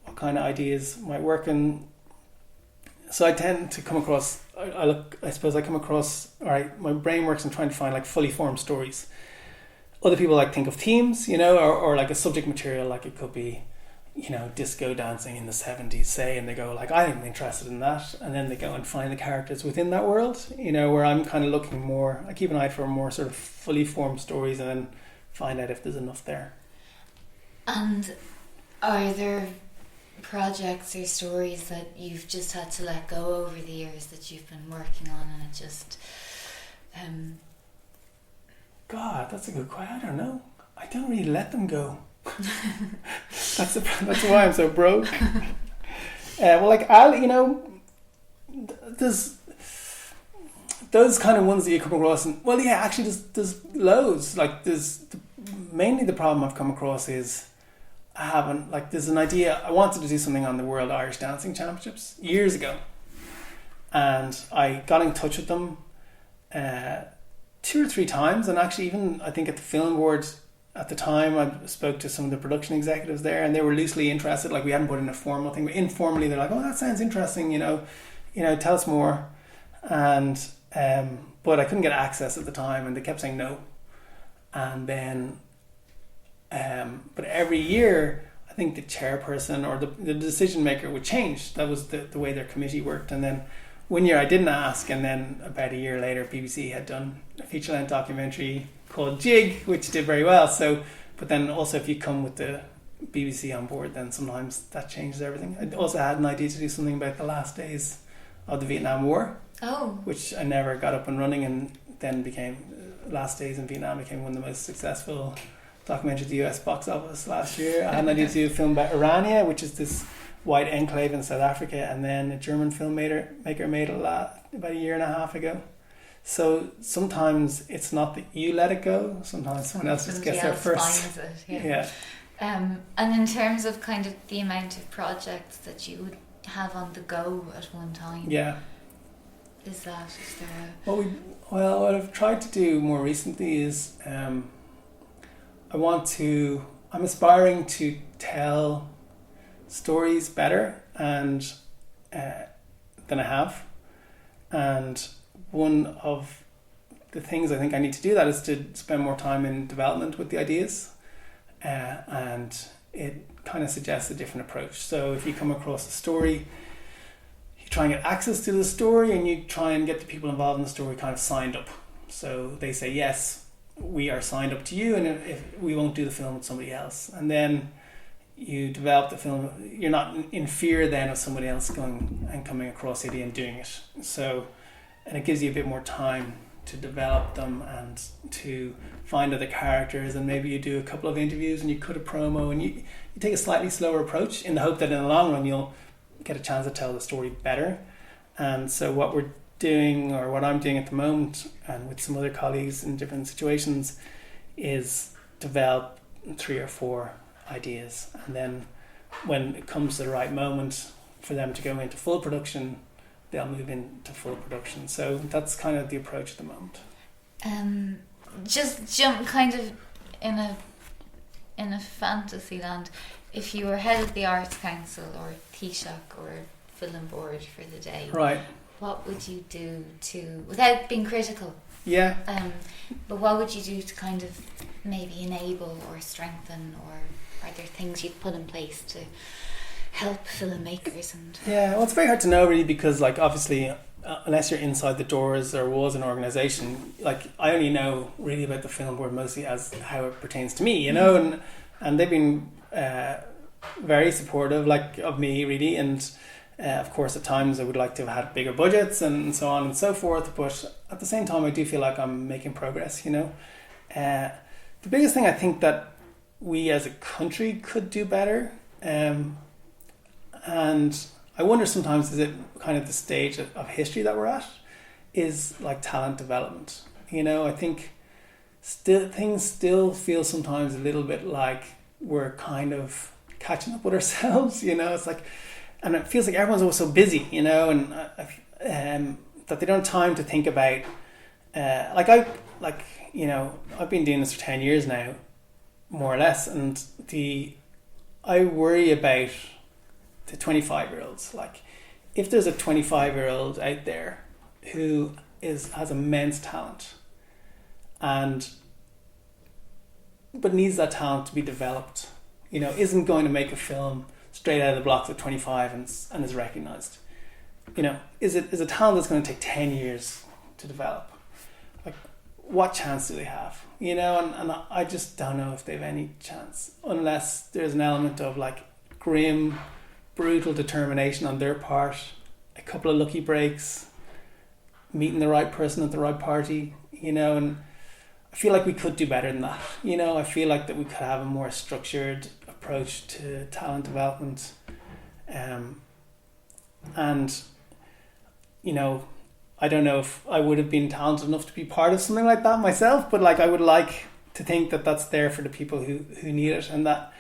what kind of ideas might work. And so I tend to come across, my brain works in trying to find like fully formed stories. Other people like think of themes, or like a subject material, like it could be, disco dancing in the 70s, say, and they go like, I'm interested in that, and then they go and find the characters within that world, where I'm kind of looking more, I keep an eye for more sort of fully formed stories, and then find out if there's enough there. And are there projects or stories that you've just had to let go over the years that you've been working on, and it just God, that's a good question. I don't know. I don't really let them go. That's why I'm so broke. There's those kind of ones that you come across, and actually there's loads. Like, mainly the problem I've come across is there's an idea. I wanted to do something on the World Irish Dancing Championships years ago, and I got in touch with them 2 or 3 times, and actually even I think at the film board at the time I spoke to some of the production executives there, and they were loosely interested. Like, we hadn't put in a formal thing, but informally they're like, oh, that sounds interesting, tell us more. And but I couldn't get access at the time, and they kept saying no. And then but every year I think the chairperson or the decision maker would change. That was the way their committee worked. And then one year I didn't ask, and then about a year later BBC had done a feature-length documentary called Jig, which did very well. So, but then also if you come with the BBC on board, then sometimes that changes everything. I also had an idea to do something about the last days of the Vietnam War, which I never got up and running, and then became Last Days in Vietnam became one of the most successful documentaries at the US box office last year. I had an idea to do a film about Irania, which is this white enclave in South Africa, and then a German filmmaker made it about a year and a half ago. So sometimes it's not that you let it go, sometimes someone else just gets there first. And in terms of kind of the amount of projects that you would have on the go at one time, is there what I've tried to do more recently is I'm aspiring to tell stories better than I have, and one of the things I think I need to do that is to spend more time in development with the ideas, and it kind of suggests a different approach. So if you come across a story, you try and get access to the story, and you try and get the people involved in the story kind of signed up. So they say, yes, we are signed up to you, and if we won't do the film with somebody else. And then you develop the film. You're not in fear then of somebody else going and coming across the idea and doing it. So, and it gives you a bit more time to develop them and to find other characters, and maybe you do a couple of interviews and you cut a promo, and you take a slightly slower approach in the hope that in the long run you'll get a chance to tell the story better. And so what we're doing, or what I'm doing at the moment, and with some other colleagues in different situations, is develop 3 or 4 ideas, and then when it comes to the right moment for them to go into full production, they'll move into full production. So that's kind of the approach at the moment. Just jump kind of in a in a fantasy land, if you were head of the Arts Council or Taoiseach or Film Board for the day, Right. what would you do to, without being critical, Yeah. but what would you do to kind of maybe enable or strengthen, or are there things you'd put in place to help filmmakers? And Yeah, well, it's very hard to know really, because like obviously unless you're inside the doors or walls of an organisation, like I only know really about the film board mostly as how it pertains to me, you know, and they've been very supportive like of me really, and of course at times I would like to have had bigger budgets and so on and so forth, but at the same time I do feel like I'm making progress, you know. The biggest thing I think that we as a country could do better, and I wonder sometimes, is it kind of the stage of history that we're at, is like talent development. You know, I think things still feel sometimes a little bit like we're kind of catching up with ourselves, you know. It's like, and it feels like everyone's always so busy, you know, and that they don't have time to think about, you know, I've been doing this for 10 years now, more or less, and I worry about the 25-year-olds. Like, if there's a 25-year-old out there who has immense talent but needs that talent to be developed, you know, isn't going to make a film straight out of the blocks at 25 and is recognized, you know, is a talent that's going to take 10 years to develop. Like, what chance do they have, you know? And I just don't know if they have any chance unless there's an element of like grim, brutal determination on their part, a couple of lucky breaks, meeting the right person at the right party, you know. And I feel like we could do better than that, you know. I feel like that we could have a more structured approach to talent development, and you know, I don't know if I would have been talented enough to be part of something like that myself, but like I would like to think that that's there for the people who need it, and that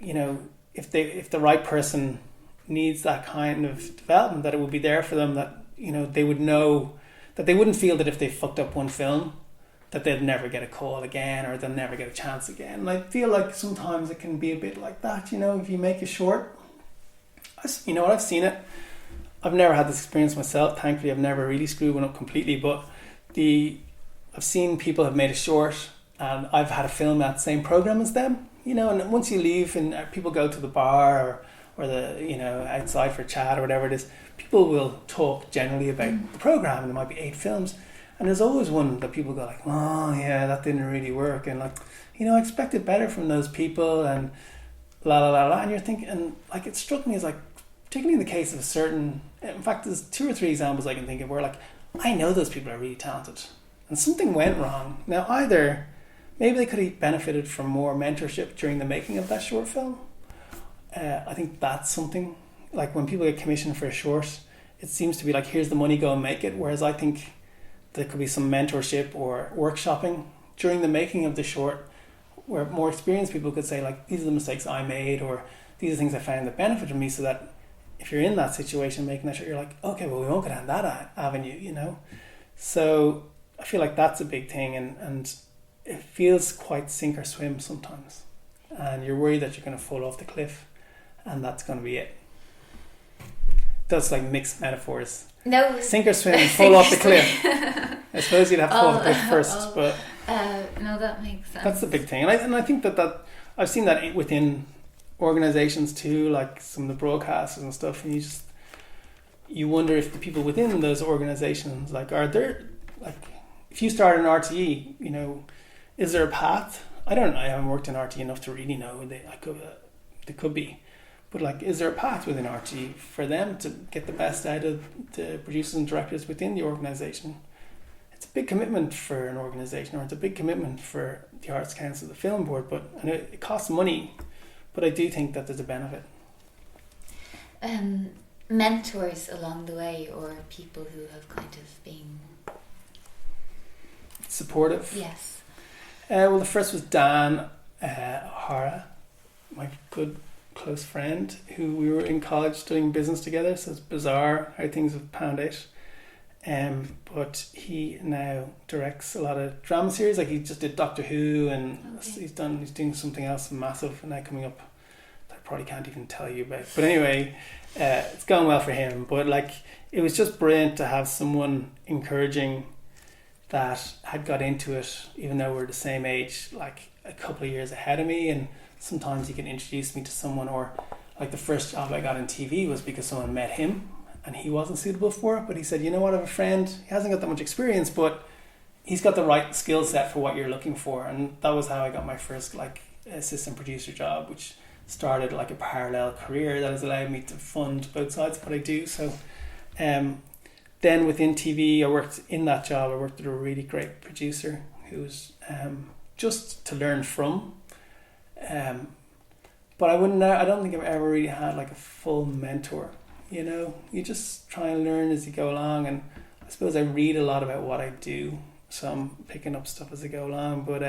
you know, if the right person needs that kind of development, that it will be there for them, that, you know, they would know that they wouldn't feel that if they fucked up one film that they'd never get a call again or they'll never get a chance again. And I feel like sometimes it can be a bit like that, you know. If you make a short, you know what, I've seen it. I've never had this experience myself. Thankfully, I've never really screwed one up completely, but I've seen people have made a short and I've had a film at the same program as them, you know. And once you leave and people go to the bar or the, you know, outside for a chat or whatever it is, people will talk generally about the program, and there might be 8 films, and there's always one that people go like, oh yeah, that didn't really work, and like, you know, I expected better from those people, and la la la la. And you're thinking, and like, it struck me as like, particularly in the case of a certain, in fact there's 2 or 3 examples I can think of where like, I know those people are really talented and something went wrong. Now either maybe they could have benefited from more mentorship during the making of that short film. I think that's something, like when people get commissioned for a short, it seems to be like, here's the money, go and make it. Whereas I think there could be some mentorship or workshopping during the making of the short, where more experienced people could say like, these are the mistakes I made, or these are things I found that benefited me, so that if you're in that situation making that short, you're like, okay, well, we won't go down that avenue, you know. So I feel like that's a big thing, and it feels quite sink or swim sometimes, and you're worried that you're going to fall off the cliff and that's going to be it. That's like mixed metaphors. No, sink or swim, fall off the cliff. I suppose you'd have to fall off the cliff first, but no, that makes sense. That's the big thing, and I think that I've seen that within organizations too, like some of the broadcasters and stuff, and you wonder if the people within those organizations, like, are there, like, if you start an RTE, you know, is there a path? I haven't worked in RTE enough to really know. There could be. But like, is there a path within RTE for them to get the best out of the producers and directors within the organisation? It's a big commitment for an organisation, or it's a big commitment for the Arts Council, the Film Board, and it costs money, but I do think that there's a benefit. Mentors along the way, or people who have kind of been supportive? Yes. Well, the first was Dan O'Hara, my good close friend, who we were in college studying business together, so it's bizarre how things have panned out. But he now directs a lot of drama series. Like he just did Doctor Who, and he's doing something else massive now coming up that I probably can't even tell you about. But anyway, it's going well for him. But like, it was just brilliant to have someone encouraging that had got into it, even though we're the same age, like a couple of years ahead of me. And sometimes he can introduce me to someone, or like the first job I got in TV was because someone met him and he wasn't suitable for it, but he said, you know what, I have a friend, he hasn't got that much experience, but he's got the right skill set for what you're looking for. And that was how I got my first like assistant producer job, which started like a parallel career that has allowed me to fund both sides of what I do. So then within TV, I worked with a really great producer who was just to learn from. But I don't think I've ever really had like a full mentor. You know, you just try and learn as you go along, and I suppose I read a lot about what I do, so I'm picking up stuff as I go along. But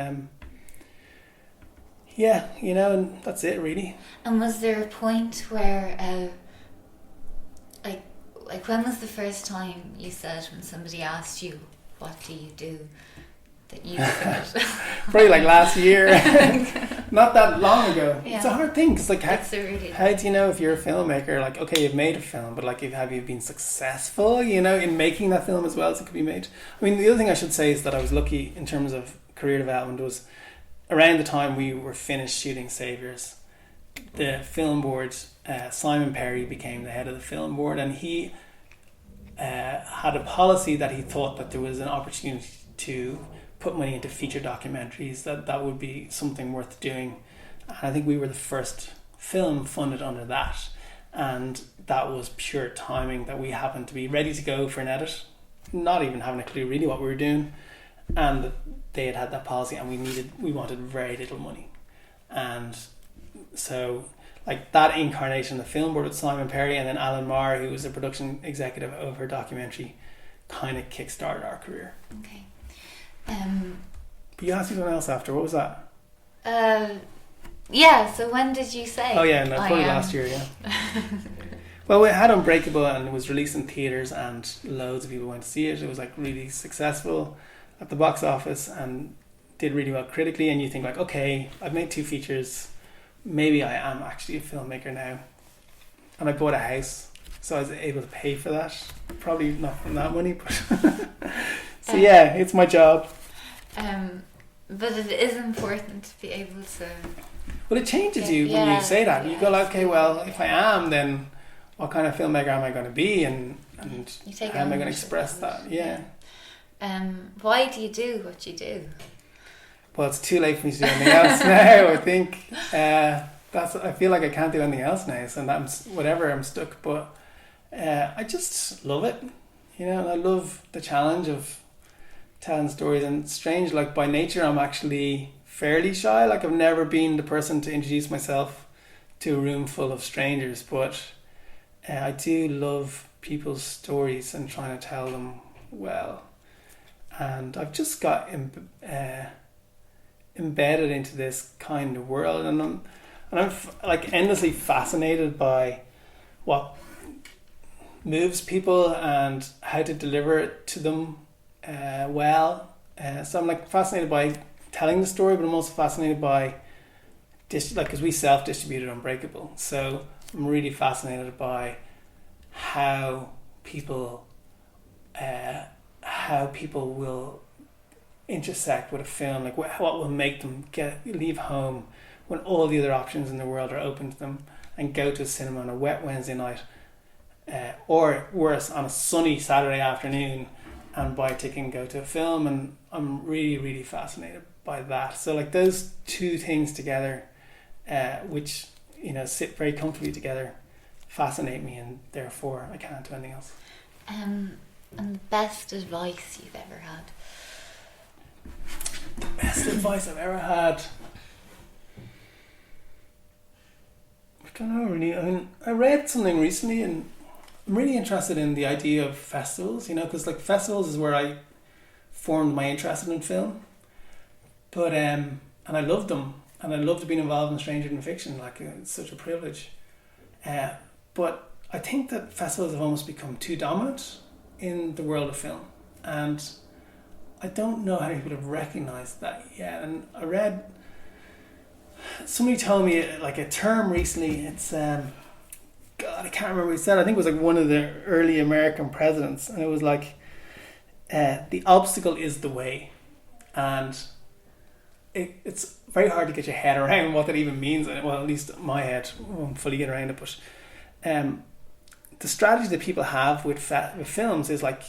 yeah, you know, and that's it really. And was there a point where like when was the first time you said, when somebody asked you what do you do, that you said probably like last year? Not that long ago. Yeah. It's a hard thing, because like how do you know if you're a filmmaker? Like, okay, you've made a film, but like, have you been successful, you know, in making that film as well as it could be made? I mean, the other thing I should say is that I was lucky in terms of career development. Was around the time we were finished shooting Saviours, the film board, Simon Perry became the head of the film board, and he had a policy that he thought that there was an opportunity to put money into feature documentaries, that would be something worth doing. And I think we were the first film funded under that, and that was pure timing, that we happened to be ready to go for an edit, not even having a clue really what we were doing, and they had that policy, and we wanted very little money. And so like that incarnation of the film board with Simon Perry, and then Alan Marr, who was a production executive of her documentary, kind of kickstarted our career. Okay. But you asked me something else after. What was that? Yeah, so when did you say? Oh yeah, no, probably last year, yeah. Well, we had Unbreakable, and it was released in theatres, and loads of people went to see it. It was like really successful at the box office and did really well critically, and you think like, okay, I've made 2 features, maybe I am actually a filmmaker now. And I bought a house, so I was able to pay for that. Probably not from that money, but so yeah, it's my job. But it is important to be able to... Well, it changes you when you say that. You go like, okay, well, if I am, then what kind of filmmaker am I going to be, and how am I going to express that? Yeah. Why do you do what you do? Well, it's too late for me to do anything else now. I think I feel like I can't do anything else now, so I'm stuck. But I just love it, you know. And I love the challenge of telling stories. And it's strange, like by nature, I'm actually fairly shy. Like I've never been the person to introduce myself to a room full of strangers, but I do love people's stories and trying to tell them well. And I've just got embedded into this kind of world, and I'm like endlessly fascinated by what moves people and how to deliver it to them well. So I'm like fascinated by telling the story, but I'm also fascinated by because we self-distributed Unbreakable, so I'm really fascinated by how people will intersect with a film, like what will make them leave home when all the other options in the world are open to them, and go to a cinema on a wet Wednesday night, or worse, on a sunny Saturday afternoon, and buy a ticket and go to a film. And I'm really, really fascinated by that. So like those 2 things together, which, you know, sit very comfortably together, fascinate me, and therefore I can't do anything else. And the best advice you've ever had? The best advice I've ever had? I don't know really. I mean, I read something recently, and I'm really interested in the idea of festivals, you know, because like festivals is where I formed my interest in film. But and I loved them, and I loved being involved in Stranger Than Fiction. Like it's such a privilege. But I think that festivals have almost become too dominant, in the world of film, and I don't know how people have recognized that yet. And I read, somebody told me like a term recently. It's God, I can't remember what he said. I think it was like one of the early American presidents, and it was like the obstacle is the way, and it's very hard to get your head around what that even means. Well, at least my head won't fully get around it. But the strategy that people have with films is like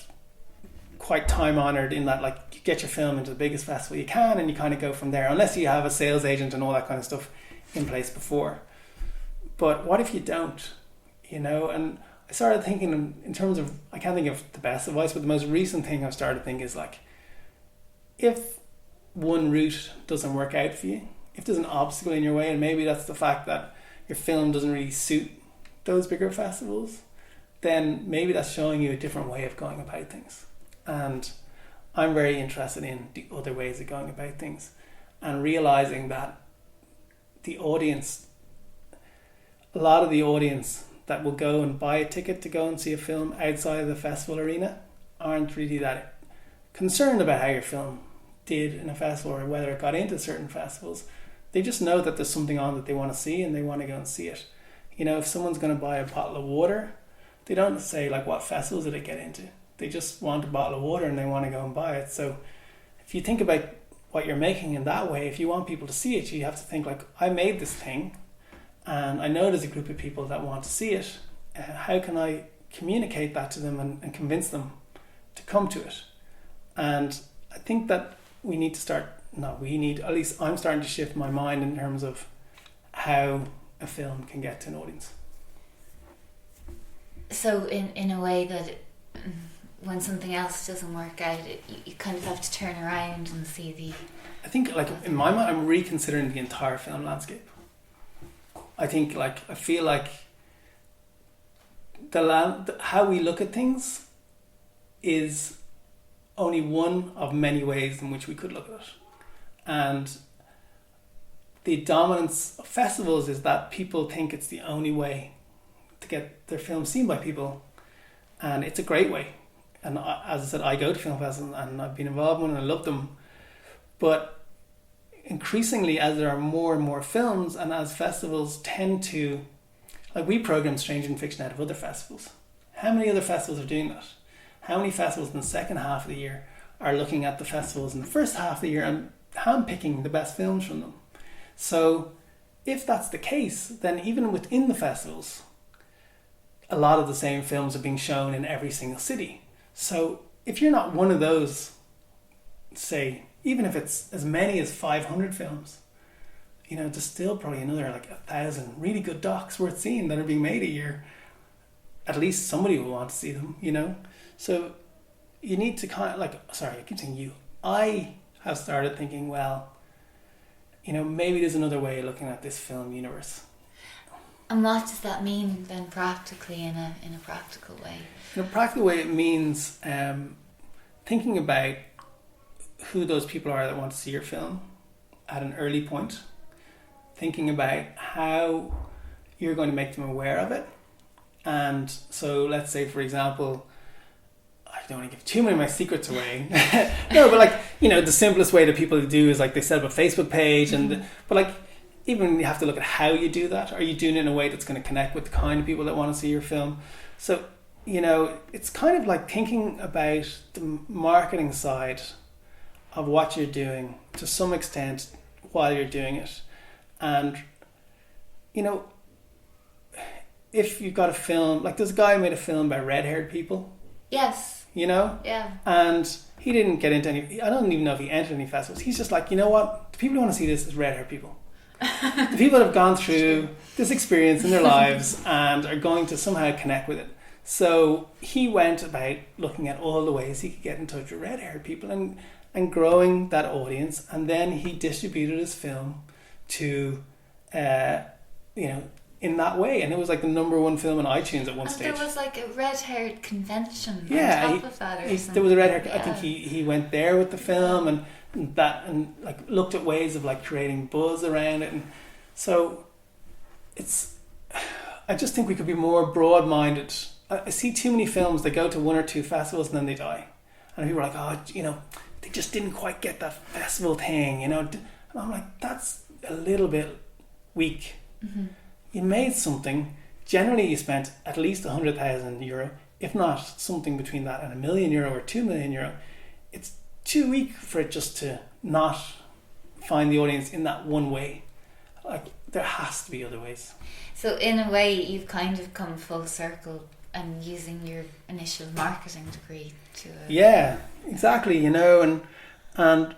quite time honored in that, like, you get your film into the biggest festival you can, and you kind of go from there, unless you have a sales agent and all that kind of stuff in place before. But what if you don't? You know, and I started thinking in terms of, I can't think of the best advice, but the most recent thing I've started thinking is like, if one route doesn't work out for you, if there's an obstacle in your way, and maybe that's the fact that your film doesn't really suit those bigger festivals, then maybe that's showing you a different way of going about things. And I'm very interested in the other ways of going about things, and realizing that the audience, a lot of the audience that will go and buy a ticket to go and see a film outside of the festival arena aren't really that concerned about how your film did in a festival or whether it got into certain festivals. They just know that there's something on that they want to see, and they want to go and see it. You know, if someone's going to buy a bottle of water, they don't say like, what festivals did it get into? They just want a bottle of water and they want to go and buy it. So if you think about what you're making in that way, if you want people to see it, you have to think like, I made this thing and I know there's a group of people that want to see it. How can I communicate that to them and convince them to come to it? And I think that we need to start, at least I'm starting to shift my mind in terms of how a film can get to an audience. So in a way that when something else doesn't work out, you kind of have to turn around and see the... I think like in my mind, I'm reconsidering the entire film landscape. I feel like how we look at things is only one of many ways in which we could look at it. And the dominance of festivals is that people think it's the only way to get their film seen by people, and it's a great way. And as I said, I go to film festivals and I've been involved in them and I love them. But increasingly, as there are more and more films, and as festivals tend to, like, we program Strange and Fiction out of other festivals. How many other festivals are doing that? How many festivals in the second half of the year are looking at the festivals in the first half of the year and handpicking the best films from them? So if that's the case, then even within the festivals, a lot of the same films are being shown in every single city. So if you're not one of those, say, even if it's as many as 500 films, you know, there's still probably another like 1,000 really good docs worth seeing that are being made a year. At least somebody will want to see them, you know? So you need to I keep saying you. I have started thinking, well, you know, maybe there's another way of looking at this film universe. And what does that mean then practically in a practical way? In a practical way, it means thinking about who those people are that want to see your film at an early point. Thinking about how you're going to make them aware of it. And so let's say, for example, I don't want to give too many of my secrets away. No, but like, you know, the simplest way that people do is like they set up a Facebook page, and but like, even you have to look at how you do that. Are you doing it in a way that's going to connect with the kind of people that want to see your film? So, you know, it's kind of like thinking about the marketing side of what you're doing to some extent while you're doing it. And, you know, if you've got a film, like there's a guy who made a film about red-haired people. Yes. You know? Yeah. And he didn't get into any, I don't even know if he entered any festivals. He's just like, you know what? The people who want to see this is red-haired people. The people that have gone through this experience in their lives and are going to somehow connect with it. So he went about looking at all the ways he could get in touch with red-haired people and growing that audience. And then he distributed his film to, you know, in that way. And it was like the number one film on iTunes at one stage. There was like a red-haired convention on top of that or something. There was a red-haired, I think he went there with the film and like looked at ways of like creating buzz around it. And so I just think we could be more broad-minded I see too many films that go to one or two festivals and then they die, and people are like, oh, you know, they just didn't quite get that festival thing, you know. And I'm like, that's a little bit weak. Mm-hmm. You made something. Generally, you spent at least €100,000, if not something between that and €1,000,000 or €2,000,000. It's too weak for it just to not find the audience in that one way. Like, there has to be other ways. So in a way, you've kind of come full circle and using your initial marketing degree to Yeah, exactly, you know, and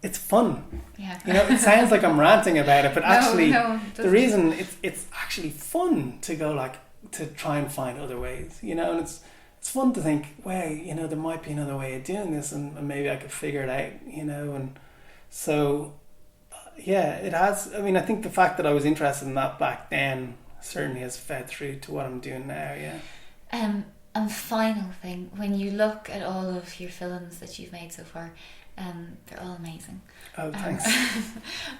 it's fun. Yeah. You know, it sounds like I'm ranting about it, but actually the reason it's actually fun to go like to try and find other ways, you know, and it's fun to think, wow, you know, there might be another way of doing this, and maybe I could figure it out, you know. And so yeah, it has. I mean, I think the fact that I was interested in that back then certainly has fed through to what I'm doing now. Yeah. And final thing, when you look at all of your films that you've made so far, they're all amazing. Oh, thanks.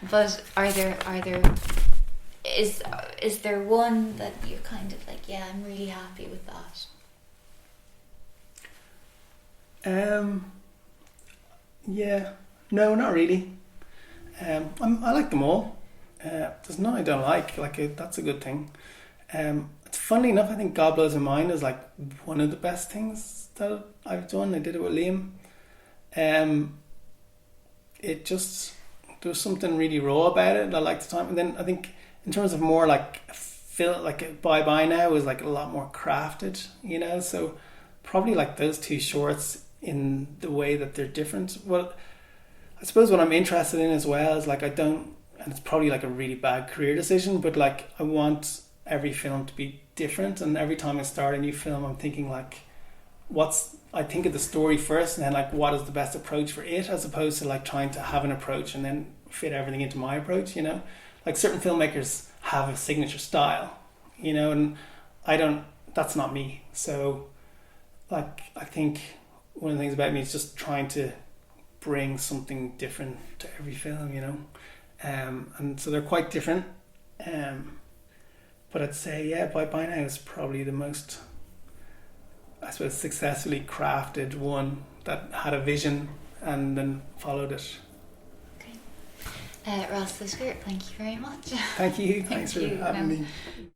But is there one that you're kind of like, yeah, I'm really happy with that? Yeah, no, not really. I like them all. There's none I don't like. That's a good thing. It's funnily enough, I think God Blows My Mind is like one of the best things that I've done. I did it with Liam. It just, there was something really raw about it. I liked the time. And then I think in terms of more like Bye Bye Now is like a lot more crafted, you know. So probably like those two shorts in the way that they're different. Well, I suppose what I'm interested in as well is like, I don't, and it's probably like a really bad career decision, but like I want every film to be different, and every time I start a new film I'm thinking like, I think of the story first and then like what is the best approach for it, as opposed to like trying to have an approach and then fit everything into my approach, you know. Like certain filmmakers have a signature style, you know, and that's not me. So like I think one of the things about me is just trying to bring something different to every film, you know. And so they're quite different. But I'd say, yeah, Bye Bye Now is probably the most, I suppose, successfully crafted one that had a vision and then followed it. Okay. Ross Whitaker, thank you very much. Thank you. Thanks for having me.